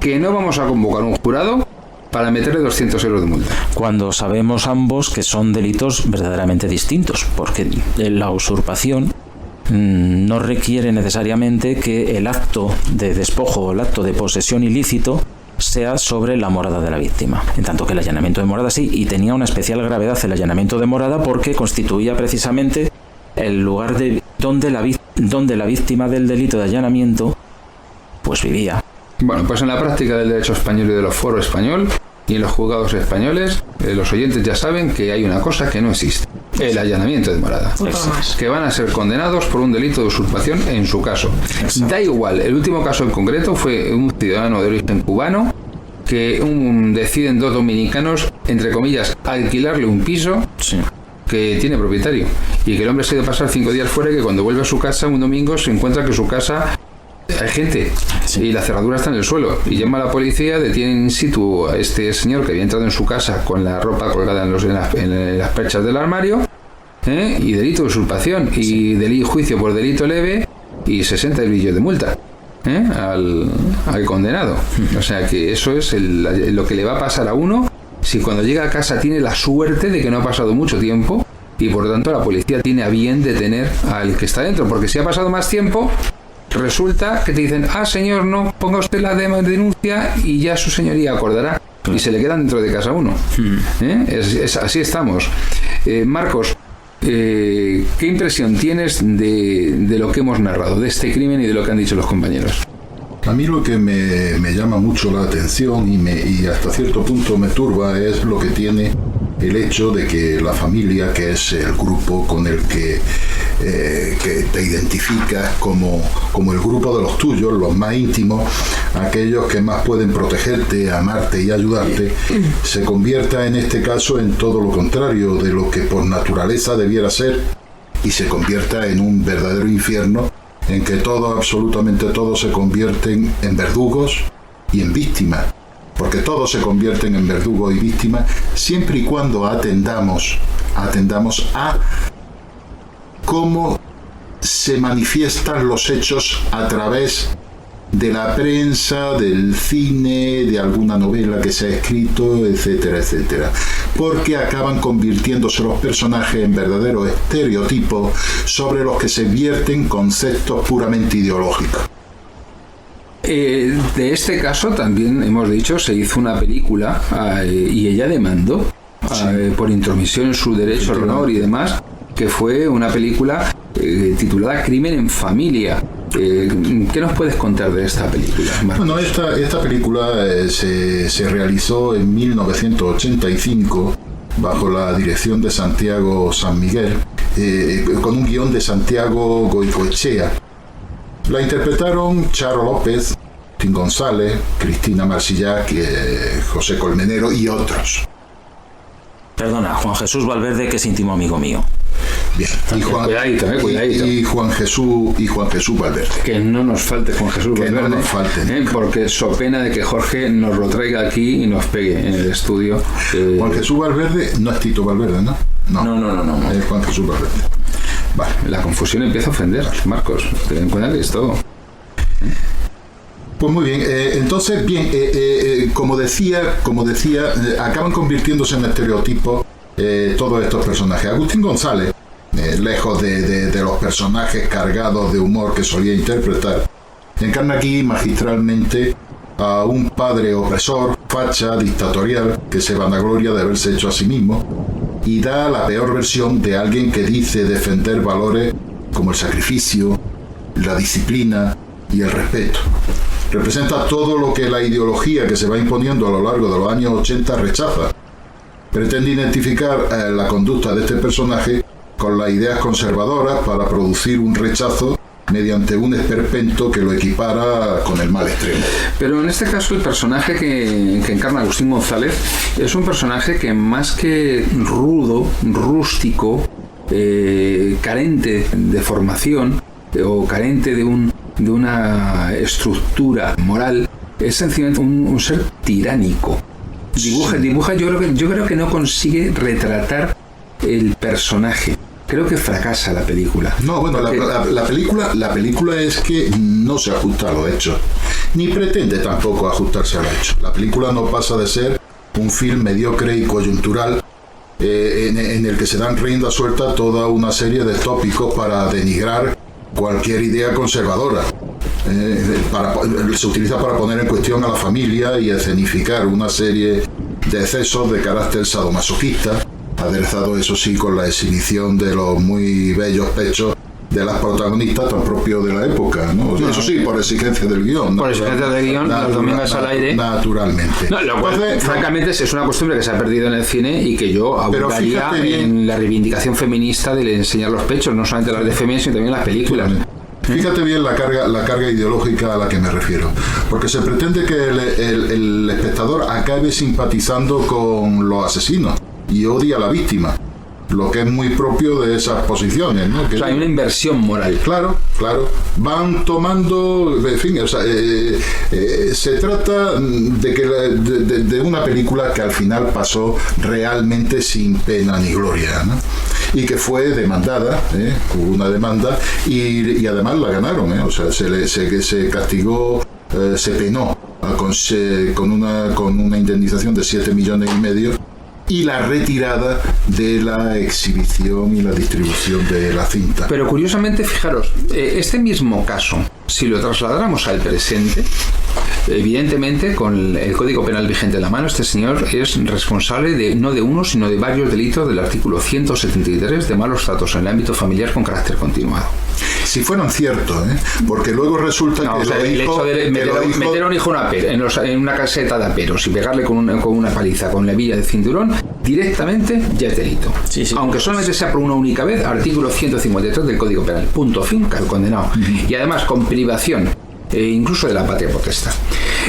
Que no vamos a convocar un jurado para meterle 200 euros de multa. Cuando sabemos ambos que son delitos verdaderamente distintos, porque la usurpación no requiere necesariamente que el acto de despojo o el acto de posesión ilícito sea sobre la morada de la víctima, en tanto que el allanamiento de morada sí, y tenía una especial gravedad el allanamiento de morada porque constituía precisamente el lugar donde la víctima del delito de allanamiento pues vivía. Bueno, pues en la práctica del derecho español y de los foros español y en los juzgados españoles, los oyentes ya saben que hay una cosa que no existe: el allanamiento de morada. Que van a ser condenados por un delito de usurpación en su caso. Exacto. Da igual, el último caso en concreto fue un ciudadano de origen cubano que deciden 2 dominicanos, entre comillas, alquilarle un piso. Sí. Que tiene propietario, y que el hombre se ha ido a pasar 5 días fuera, y que cuando vuelve a su casa un domingo se encuentra que su casa hay gente, sí, y la cerradura está en el suelo, y llama a la policía, detienen in situ a este señor que había entrado en su casa con la ropa colgada en las perchas del armario, y delito de usurpación, sí, y juicio por delito leve y 60 euros de multa al condenado. O sea que eso es lo que le va a pasar a uno si cuando llega a casa tiene la suerte de que no ha pasado mucho tiempo, y por lo tanto la policía tiene a bien detener al que está dentro, porque si ha pasado más tiempo, resulta que te dicen, señor, no, ponga usted la denuncia y ya su señoría acordará, y se le quedan dentro de casa uno. Así estamos. Marcos, ¿qué impresión tienes de lo que hemos narrado, de este crimen y de lo que han dicho los compañeros? A mí lo que me llama mucho la atención y hasta cierto punto me turba es lo que tiene el hecho de que la familia, que es el grupo con el que te identificas como el grupo de los tuyos, los más íntimos, aquellos que más pueden protegerte, amarte y ayudarte, se convierta en este caso en todo lo contrario de lo que por naturaleza debiera ser, y se convierta en un verdadero infierno en que todos, absolutamente todos, se convierten en verdugos y en víctimas, porque todos se convierten en verdugos y víctimas siempre y cuando atendamos a cómo se manifiestan los hechos a través de la prensa, del cine, de alguna novela que se ha escrito, etcétera, etcétera, porque acaban convirtiéndose los personajes en verdaderos estereotipos sobre los que se vierten conceptos puramente ideológicos. De este caso también hemos dicho, se hizo una película y ella demandó por intromisión en su derecho al honor y demás, que fue una película titulada Crimen en Familia, ¿Qué nos puedes contar de esta película, Marcos? Bueno, esta película se realizó en 1985 bajo la dirección de Santiago San Miguel, con un guión de Santiago Goicoechea. La interpretaron Charo López, Agustín González, Cristina Marsillac, José Colmenero y otros. Perdona, Juan Jesús Valverde, que es íntimo amigo mío. Bien. Cuidadito. Y Juan Jesús Valverde. Que no nos falte Juan Jesús Valverde. No nos falte. Porque so pena de que Jorge nos lo traiga aquí y nos pegue en el estudio. Juan Jesús Valverde no es Tito Valverde, ¿no? No. Es Juan Jesús Valverde. Vale. La confusión empieza a ofender, Marcos. Ten en cuenta que es todo. Pues muy bien, entonces, como decía, acaban convirtiéndose en estereotipos todos estos personajes. Agustín González, lejos de los personajes cargados de humor que solía interpretar, encarna aquí magistralmente a un padre opresor, facha, dictatorial, que se vanagloria de haberse hecho a sí mismo y da la peor versión de alguien que dice defender valores como el sacrificio, la disciplina y el respeto. Representa todo lo que la ideología que se va imponiendo a lo largo de los años 80 rechaza. Pretende identificar la conducta de este personaje con las ideas conservadoras para producir un rechazo mediante un esperpento que lo equipara con el mal extremo. Pero en este caso el personaje que encarna Agustín González es un personaje que más que rudo, rústico, carente de formación o carente de una estructura moral, es sencillamente un ser tiránico. Dibuja, yo creo que no consigue retratar el personaje. Creo que fracasa la película. No, bueno, la película es que no se ajusta a los hechos, ni pretende tampoco ajustarse a los hechos. La película no pasa de ser un film mediocre y coyuntural en el que se dan rienda suelta toda una serie de tópicos para denigrar cualquier idea conservadora. Se utiliza para poner en cuestión a la familia y escenificar una serie de excesos de carácter sadomasoquista, aderezado eso sí con la exhibición de los muy bellos pechos de las protagonistas tan propios de la época, ¿no? Eso sí, por exigencia del guión. Por exigencia del guión, los domingos al aire. Naturalmente. No, lo cual, francamente, es una costumbre que se ha perdido en el cine y que yo abundaría en la reivindicación feminista de enseñar los pechos, no solamente las de feminismo, sino también las películas. Fíjate bien la carga ideológica a la que me refiero, porque se pretende que el espectador acabe simpatizando con los asesinos y odia a la víctima, lo que es muy propio de esas posiciones, ¿no? Que hay una inversión moral. Claro. Van tomando, en fin, se trata de una película que al final pasó realmente sin pena ni gloria, ¿no? Y que fue demandada, hubo una demanda y además la ganaron, o sea, se castigó, se penó con una indemnización de 7,5 millones y la retirada de la exhibición y la distribución de la cinta. Pero curiosamente, fijaros, este mismo caso, si lo trasladáramos al presente, evidentemente con el Código Penal vigente en la mano, este señor es responsable no de uno, sino de varios delitos del artículo 173 de malos tratos en el ámbito familiar con carácter continuado. Si fueran ciertos, porque luego resulta que el hecho de meter a un hijo en una caseta de aperos y pegarle con una paliza con la hebilla de cinturón, directamente ya es delito. Sí, aunque solamente sea por una única vez, artículo 153 del Código Penal. Punto fin, condenado. Y además con privación, incluso de la patria potestad.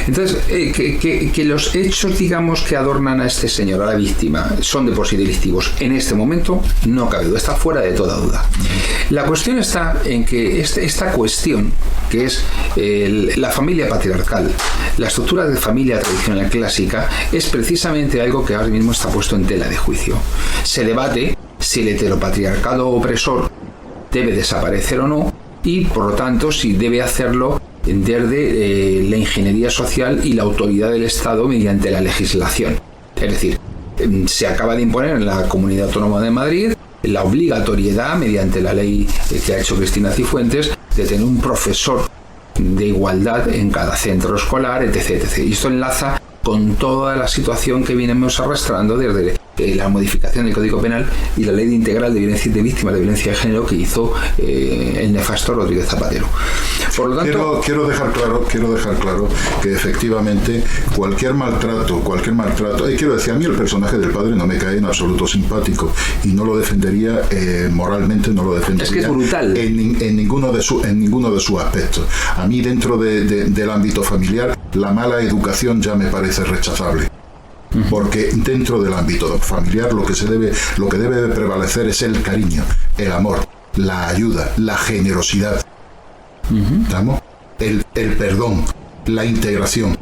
Entonces, que los hechos, digamos, que adornan a este señor, a la víctima, son de por sí delictivos, en este momento no cabe duda, está fuera de toda duda. La cuestión está en que esta cuestión, que es la familia patriarcal, la estructura de familia tradicional clásica, es precisamente algo que ahora mismo está puesto en tela de juicio. Se debate si el heteropatriarcado opresor debe desaparecer o no, y por lo tanto si debe hacerlo desde la ingeniería social y la autoridad del Estado mediante la legislación. Es decir, se acaba de imponer en la Comunidad Autónoma de Madrid la obligatoriedad, mediante la ley que ha hecho Cristina Cifuentes, de tener un profesor de igualdad en cada centro escolar, etc. Y esto enlaza con toda la situación que venimos arrastrando desde la modificación del Código Penal y la Ley Integral de Violencia de Víctimas de Violencia de Género que hizo el nefasto Rodríguez Zapatero. Por lo tanto, quiero dejar claro que efectivamente cualquier maltrato, quiero decir, a mí el personaje del padre no me cae en absoluto simpático y no lo defendería moralmente, no lo defendería. Es que es brutal. En ninguno de sus aspectos. A mí dentro del ámbito familiar la mala educación ya me parece rechazable. Porque dentro del ámbito familiar lo que debe de prevalecer es el cariño, el amor, la ayuda, la generosidad, ¿estamos? El perdón, la integración,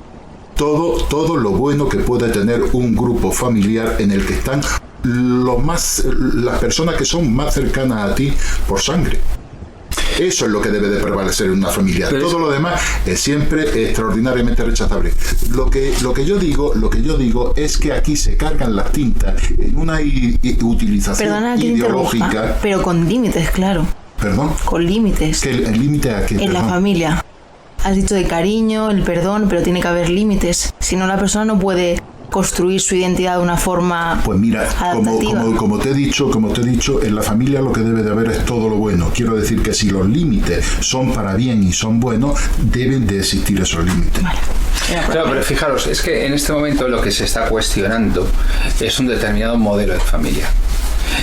todo lo bueno que puede tener un grupo familiar en el que están las personas que son más cercanas a ti por sangre. Eso es lo que debe de prevalecer en una familia. Pero todo lo demás es siempre extraordinariamente rechazable. Lo que yo digo es que aquí se cargan las tintas en una utilización ideológica. Pero con límites, claro. ¿Perdón? Con límites. ¿El límite a qué? En la familia. Has dicho de cariño, el perdón, pero tiene que haber límites. Si no, la persona no puede construir su identidad de una forma pues mira, como te he dicho, en la familia lo que debe de haber es todo lo bueno. Quiero decir que si los límites son para bien y son buenos, deben de existir esos límites. Vale. Claro, pero fijaros, es que en este momento lo que se está cuestionando es un determinado modelo de familia.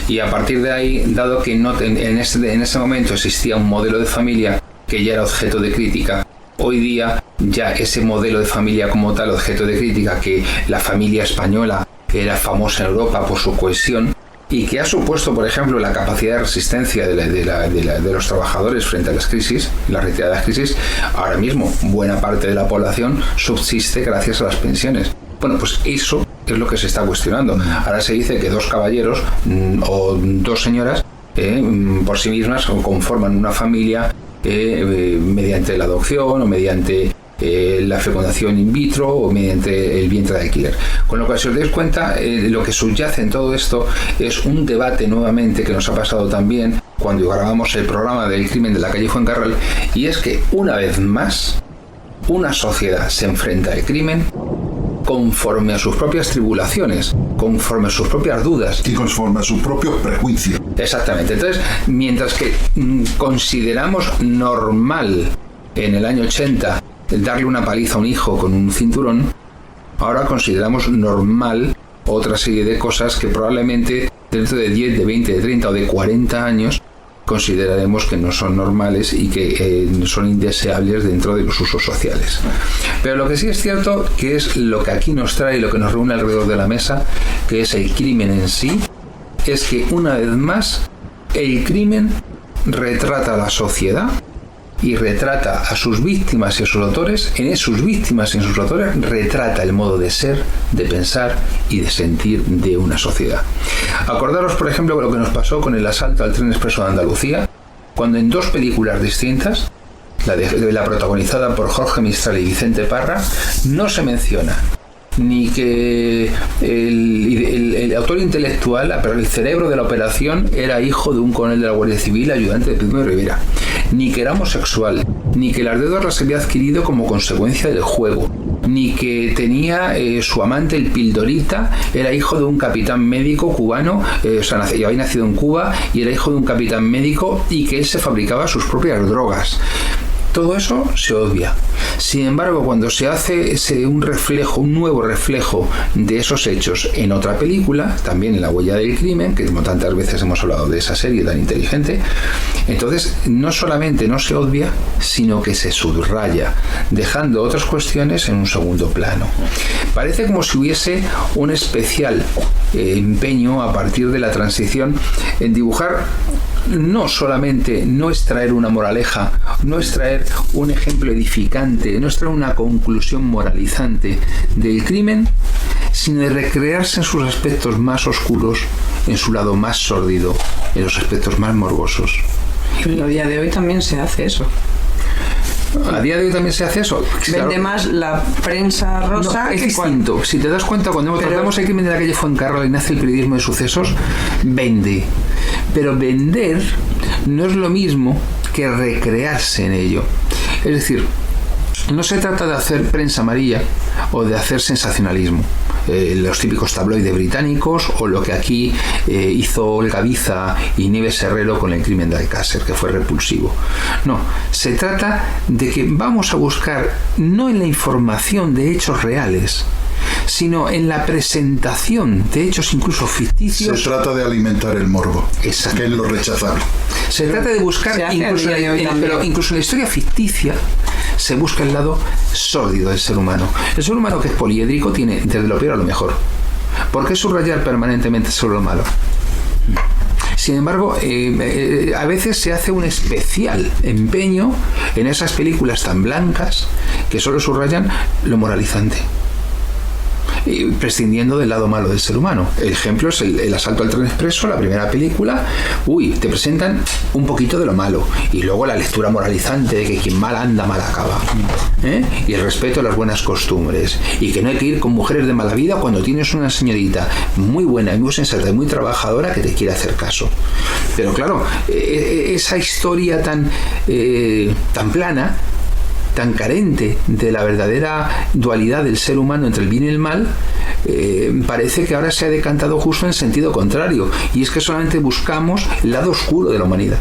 Y a partir de ahí, dado que en ese momento existía un modelo de familia que ya era objeto de crítica, hoy día ya ese modelo de familia como tal, objeto de crítica, que la familia española era famosa en Europa por su cohesión y que ha supuesto, por ejemplo, la capacidad de resistencia de los trabajadores frente a las crisis, las retiradas crisis, ahora mismo buena parte de la población subsiste gracias a las pensiones. Bueno, pues eso es lo que se está cuestionando. Ahora se dice que dos caballeros o dos señoras por sí mismas conforman una familia mediante la adopción o mediante la fecundación in vitro o mediante el vientre de alquiler. Con lo que, si os dais cuenta, lo que subyace en todo esto es un debate nuevamente que nos ha pasado también cuando grabamos el programa del crimen de la calle Fuencarral, y es que una vez más una sociedad se enfrenta al crimen conforme a sus propias tribulaciones, conforme a sus propias dudas y conforme a sus propios prejuicios. Exactamente. Entonces, mientras que consideramos normal en el año 80 darle una paliza a un hijo con un cinturón, ahora consideramos normal otra serie de cosas que probablemente dentro de 10, de 20, de 30 o de 40 años consideraremos que no son normales y que son indeseables dentro de los usos sociales. Pero lo que sí es cierto, que es lo que aquí nos trae y lo que nos reúne alrededor de la mesa, que es el crimen en sí, es que una vez más el crimen retrata a la sociedad y retrata a sus víctimas y a sus autores. En sus víctimas y en sus autores retrata el modo de ser, de pensar y de sentir de una sociedad. Acordaros, por ejemplo, lo que nos pasó con el asalto al tren expreso de Andalucía, cuando en dos películas distintas, la protagonizada por Jorge Mistral y Vicente Parra, no se menciona ni que el autor intelectual, pero el cerebro de la operación, era hijo de un coronel de la Guardia Civil, ayudante de Primo de Rivera, ni que era homosexual, ni que las deudas las había adquirido como consecuencia del juego, ni que tenía su amante, el Pildorita, era hijo de un capitán médico cubano, y había nacido en Cuba y era hijo de un capitán médico, y que él se fabricaba sus propias drogas. Todo eso se obvia. Sin embargo, cuando se hace un nuevo reflejo de esos hechos en otra película, también en La huella del crimen, que como tantas veces hemos hablado de esa serie tan inteligente, entonces no solamente no se obvia, sino que se subraya, dejando otras cuestiones en un segundo plano. Parece como si hubiese un especial empeño a partir de la transición en dibujar no solamente, no extraer una moraleja, no extraer un ejemplo edificante, no extraer una conclusión moralizante del crimen, sino de recrearse en sus aspectos más oscuros, en su lado más sórdido, en los aspectos más morbosos. Pero a día de hoy también se hace eso. A día de hoy también se hace eso. Vende claro, más la prensa rosa. No, es distinto. Si te das cuenta, cuando tratamos el crimen de la calle Fuencarral y nace el periodismo de sucesos, vende. Pero vender no es lo mismo que recrearse en ello. Es decir, no se trata de hacer prensa amarilla o de hacer sensacionalismo. Los típicos tabloides británicos o lo que aquí hizo Olga Biza y Nieves Herrero con el crimen de Alcácer, que fue repulsivo. No, se trata de que vamos a buscar no en la información de hechos reales, sino en la presentación de hechos incluso ficticios. Se trata de alimentar el morbo, exacto, que es lo rechazable. Se trata de buscar, incluso en la historia ficticia, se busca el lado sórdido del ser humano. El ser humano, que es poliédrico, tiene desde lo peor a lo mejor. ¿Por qué subrayar permanentemente sobre lo malo? Sin embargo, a veces se hace un especial empeño en esas películas tan blancas que solo subrayan lo moralizante, prescindiendo del lado malo del ser humano. El ejemplo es el asalto al tren expreso, la primera película. Te presentan un poquito de lo malo y luego la lectura moralizante de que quien mal anda, mal acaba, y el respeto a las buenas costumbres, y que no hay que ir con mujeres de mala vida cuando tienes una señorita muy buena y muy sensata y muy trabajadora que te quiere hacer caso. Pero claro, esa historia tan plana, tan carente de la verdadera dualidad del ser humano entre el bien y el mal, parece que ahora se ha decantado justo en sentido contrario, y es que solamente buscamos el lado oscuro de la humanidad,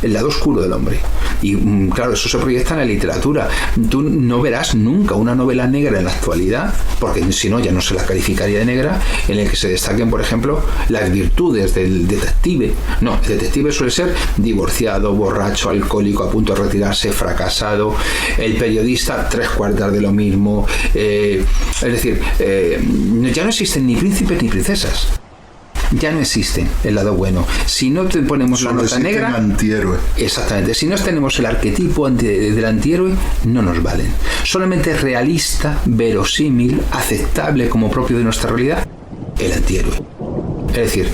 el lado oscuro del hombre. Y claro, eso se proyecta en la literatura. Tú no verás nunca una novela negra en la actualidad, porque si no ya no se la calificaría de negra, en el que se destaquen, por ejemplo, las virtudes del detective. No, el detective suele ser divorciado, borracho, alcohólico, a punto de retirarse, fracasado. El periodista, 3/4 de lo mismo. Es decir, ya no existen ni príncipes ni princesas. Ya no existe el lado bueno. Si no te ponemos la nota negra, antihéroe. Exactamente. Si no tenemos el arquetipo del antihéroe, no nos valen. Solamente realista, verosímil, aceptable como propio de nuestra realidad, el antihéroe. Es decir,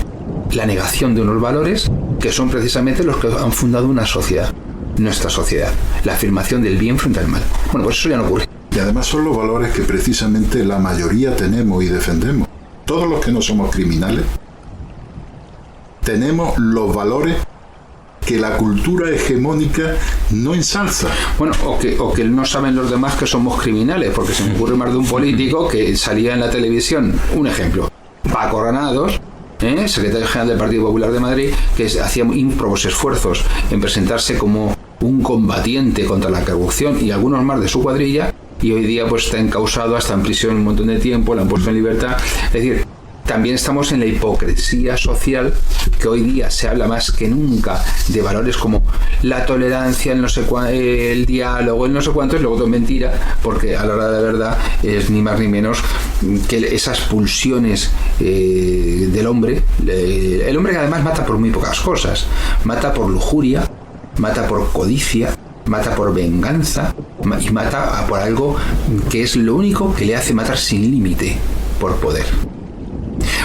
la negación de unos valores que son precisamente los que han fundado una sociedad, nuestra sociedad. La afirmación del bien frente al mal. Bueno, pues eso ya no ocurre. Y además son los valores que precisamente la mayoría tenemos y defendemos. Todos los que no somos criminales tenemos los valores que la cultura hegemónica no ensalza. Bueno, o que no saben los demás que somos criminales, porque se me ocurre más de un político que salía en la televisión, un ejemplo, Paco Granados, secretario general del Partido Popular de Madrid, que hacía ímprobos esfuerzos en presentarse como un combatiente contra la corrupción y algunos más de su cuadrilla, y hoy día pues está encausado, hasta en prisión un montón de tiempo, le han puesto en libertad. Es decir, también estamos en la hipocresía social, que hoy día se habla más que nunca de valores como la tolerancia, el diálogo, el no sé cuánto, y luego todo es mentira, porque a la hora de la verdad es ni más ni menos que esas pulsiones del hombre. El hombre, que además mata por muy pocas cosas. Mata por lujuria, mata por codicia, mata por venganza, y mata por algo que es lo único que le hace matar sin límite: por poder.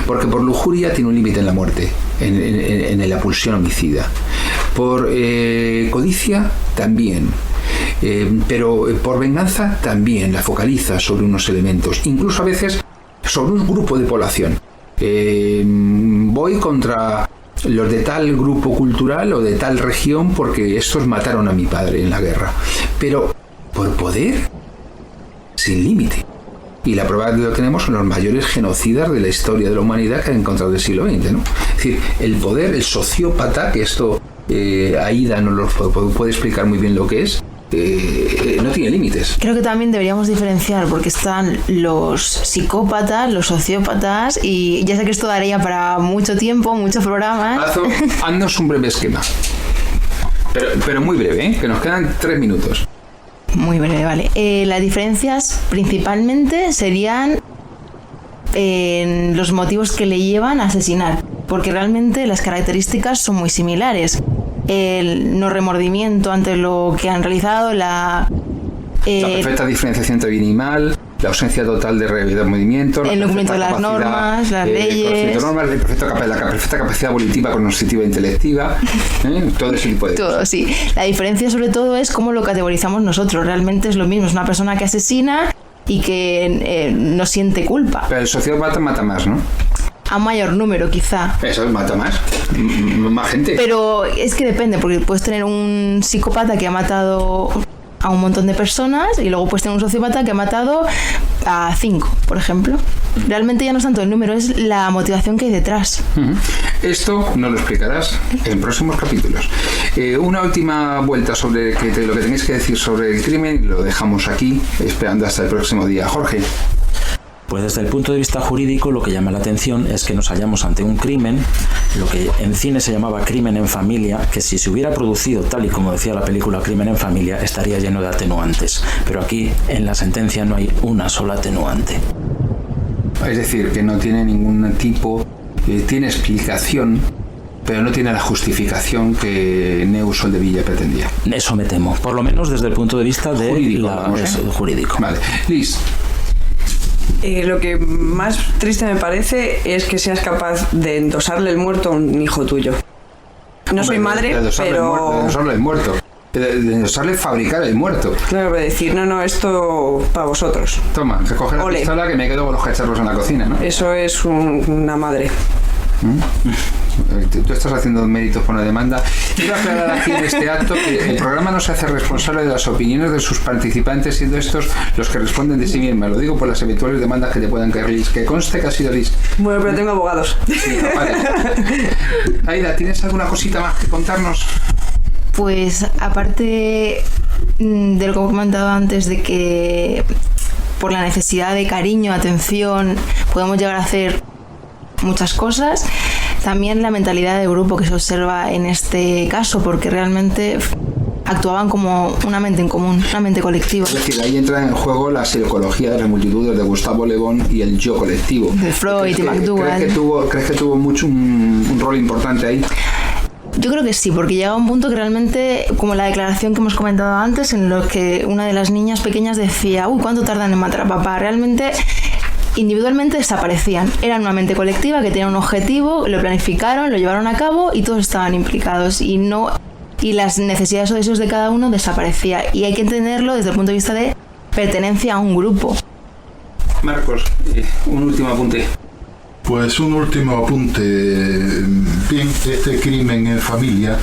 Porque por lujuria tiene un límite en la muerte, en la pulsión homicida. Por codicia también. Pero por venganza también la focaliza sobre unos elementos, incluso a veces sobre un grupo de población. Voy contra los de tal grupo cultural o de tal región porque estos mataron a mi padre en la guerra. Pero por poder, sin límite. Y la prueba que lo tenemos son los mayores genocidas de la historia de la humanidad que han encontrado el siglo XX, ¿no? Es decir, el poder, el sociópata, que esto Aida nos lo puede explicar muy bien lo que es, no tiene límites. Creo que también deberíamos diferenciar, porque están los psicópatas, los sociópatas, y ya sé que esto daría para mucho tiempo, muchos programas. Haznos un breve esquema. Pero muy breve, que nos quedan 3 minutos. Muy breve, vale. Las diferencias principalmente serían en los motivos que le llevan a asesinar, porque realmente las características son muy similares. El no remordimiento ante lo que han realizado, la perfecta diferenciación entre bien y mal, la ausencia total de remordimiento, el cumplimiento de las normas, las leyes, la perfecta capacidad volitiva, cognitiva e intelectiva, todo ese tipo de todo, sí. La diferencia sobre todo es cómo lo categorizamos nosotros. Realmente es lo mismo, es una persona que asesina y que no siente culpa. Pero el sociópata mata más, ¿no? A mayor número, quizá. Eso mata más gente. Pero es que depende, porque puedes tener un psicópata que ha matado a un montón de personas y luego puedes tener un sociópata que ha matado a 5, por ejemplo. Realmente ya no es tanto el número, es la motivación que hay detrás. Esto nos lo explicarás en próximos capítulos. Una última vuelta sobre lo que tenéis que decir sobre el crimen, lo dejamos aquí, esperando hasta el próximo día. Jorge. Pues desde el punto de vista jurídico lo que llama la atención es que nos hallamos ante un crimen, lo que en cine se llamaba crimen en familia, que si se hubiera producido tal y como decía la película Crimen en Familia estaría lleno de atenuantes, pero aquí en la sentencia no hay una sola atenuante. Es decir, que no tiene ningún tipo, tiene explicación, pero no tiene la justificación que Neus Soldevilla pretendía. Eso me temo, por lo menos desde el punto de vista de jurídico. Vale. Liz. Lo que más triste me parece es que seas capaz de endosarle el muerto a un hijo tuyo. No soy madre, pero... De endosarle el muerto. De endosarle fabricar el muerto. Claro, pero decir, no, esto para vosotros. Toma, que coge la pistola que me quedo con los cacharros en la cocina, ¿no? Eso es una madre. Tú estás haciendo méritos por una demanda. Quiero aclarar aquí en este acto que el programa no se hace responsable de las opiniones de sus participantes, siendo estos los que responden de sí mismas. Lo digo por las eventuales demandas que te puedan caer, Liz. Que conste que ha sido Liz. Bueno, pero tengo abogados. Sí, vale. Aida, ¿tienes alguna cosita más que contarnos? Pues aparte de lo que he comentado antes, de que por la necesidad de cariño, atención, podemos llegar a hacer muchas cosas, también la mentalidad de grupo que se observa en este caso, porque realmente actuaban como una mente en común, una mente colectiva. Es decir, ahí entra en juego la psicología de las multitudes de Gustavo Le Bon y el yo colectivo. De Freud y McDougall. ¿Crees que tuvo mucho un rol importante ahí? Yo creo que sí, porque llega un punto que realmente, como la declaración que hemos comentado antes, en lo que una de las niñas pequeñas decía, ¿cuánto tardan en matar a papá? Realmente, individualmente desaparecían. Eran una mente colectiva que tenía un objetivo, lo planificaron, lo llevaron a cabo y todos estaban implicados. Y las necesidades o deseos de cada uno desaparecían. Y hay que entenderlo desde el punto de vista de pertenencia a un grupo. Marcos, un último apunte. Pues un último apunte. Bien, este crimen en familia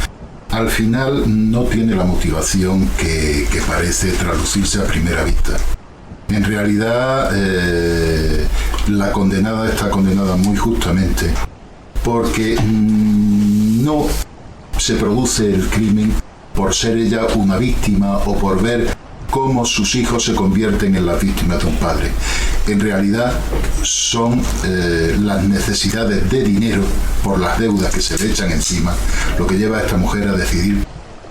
al final no tiene la motivación que parece traducirse a primera vista. En realidad, la condenada está condenada muy justamente porque no se produce el crimen por ser ella una víctima o por ver cómo sus hijos se convierten en las víctimas de un padre. En realidad son las necesidades de dinero por las deudas que se le echan encima lo que lleva a esta mujer a decidir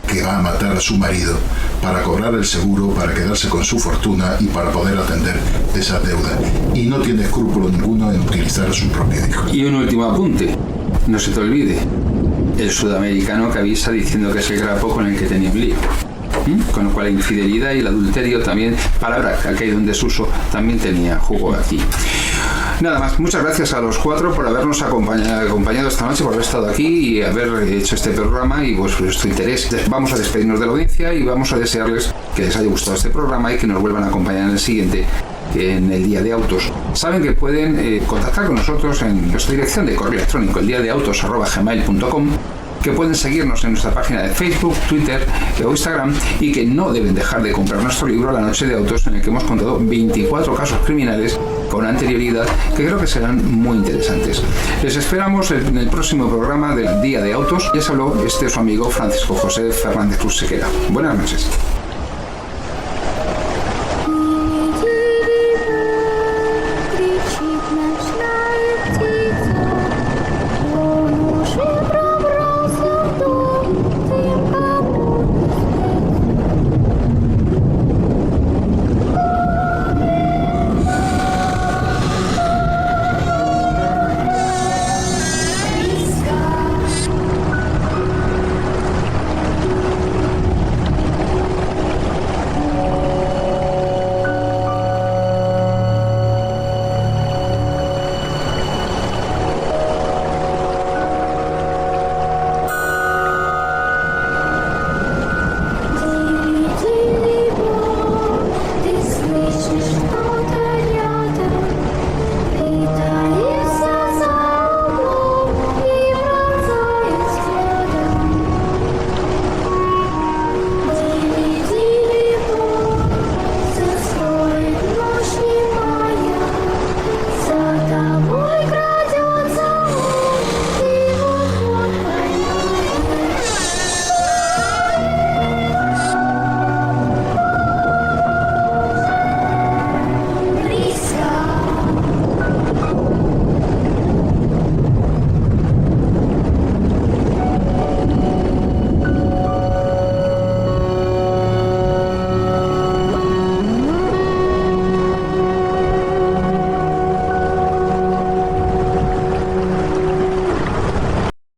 que va a matar a su marido para cobrar el seguro, para quedarse con su fortuna y para poder atender esas deudas. Y no tiene escrúpulo ninguno en utilizar a su propio hijo. Y un último apunte, no se te olvide, el sudamericano que avisa diciendo que es el grapo con el que tenía un lío. Con lo cual la infidelidad y el adulterio también, palabra que ha caído en desuso, también tenía jugo aquí. Nada más, muchas gracias a los cuatro por habernos acompañado esta noche, por haber estado aquí y haber hecho este programa y pues vuestro interés. Vamos a despedirnos de la audiencia y vamos a desearles que les haya gustado este programa y que nos vuelvan a acompañar en el siguiente, en el Día de Autos. Saben que pueden contactar con nosotros en nuestra dirección de correo electrónico, eldiadeautos@gmail.com, que pueden seguirnos en nuestra página de Facebook, Twitter o Instagram y que no deben dejar de comprar nuestro libro La Noche de Autos, en el que hemos contado 24 casos criminales con anterioridad que creo que serán muy interesantes. Les esperamos en el próximo programa del Día de Autos. Ya se habló su amigo Francisco José Fernández Cruz Sequera. Buenas noches.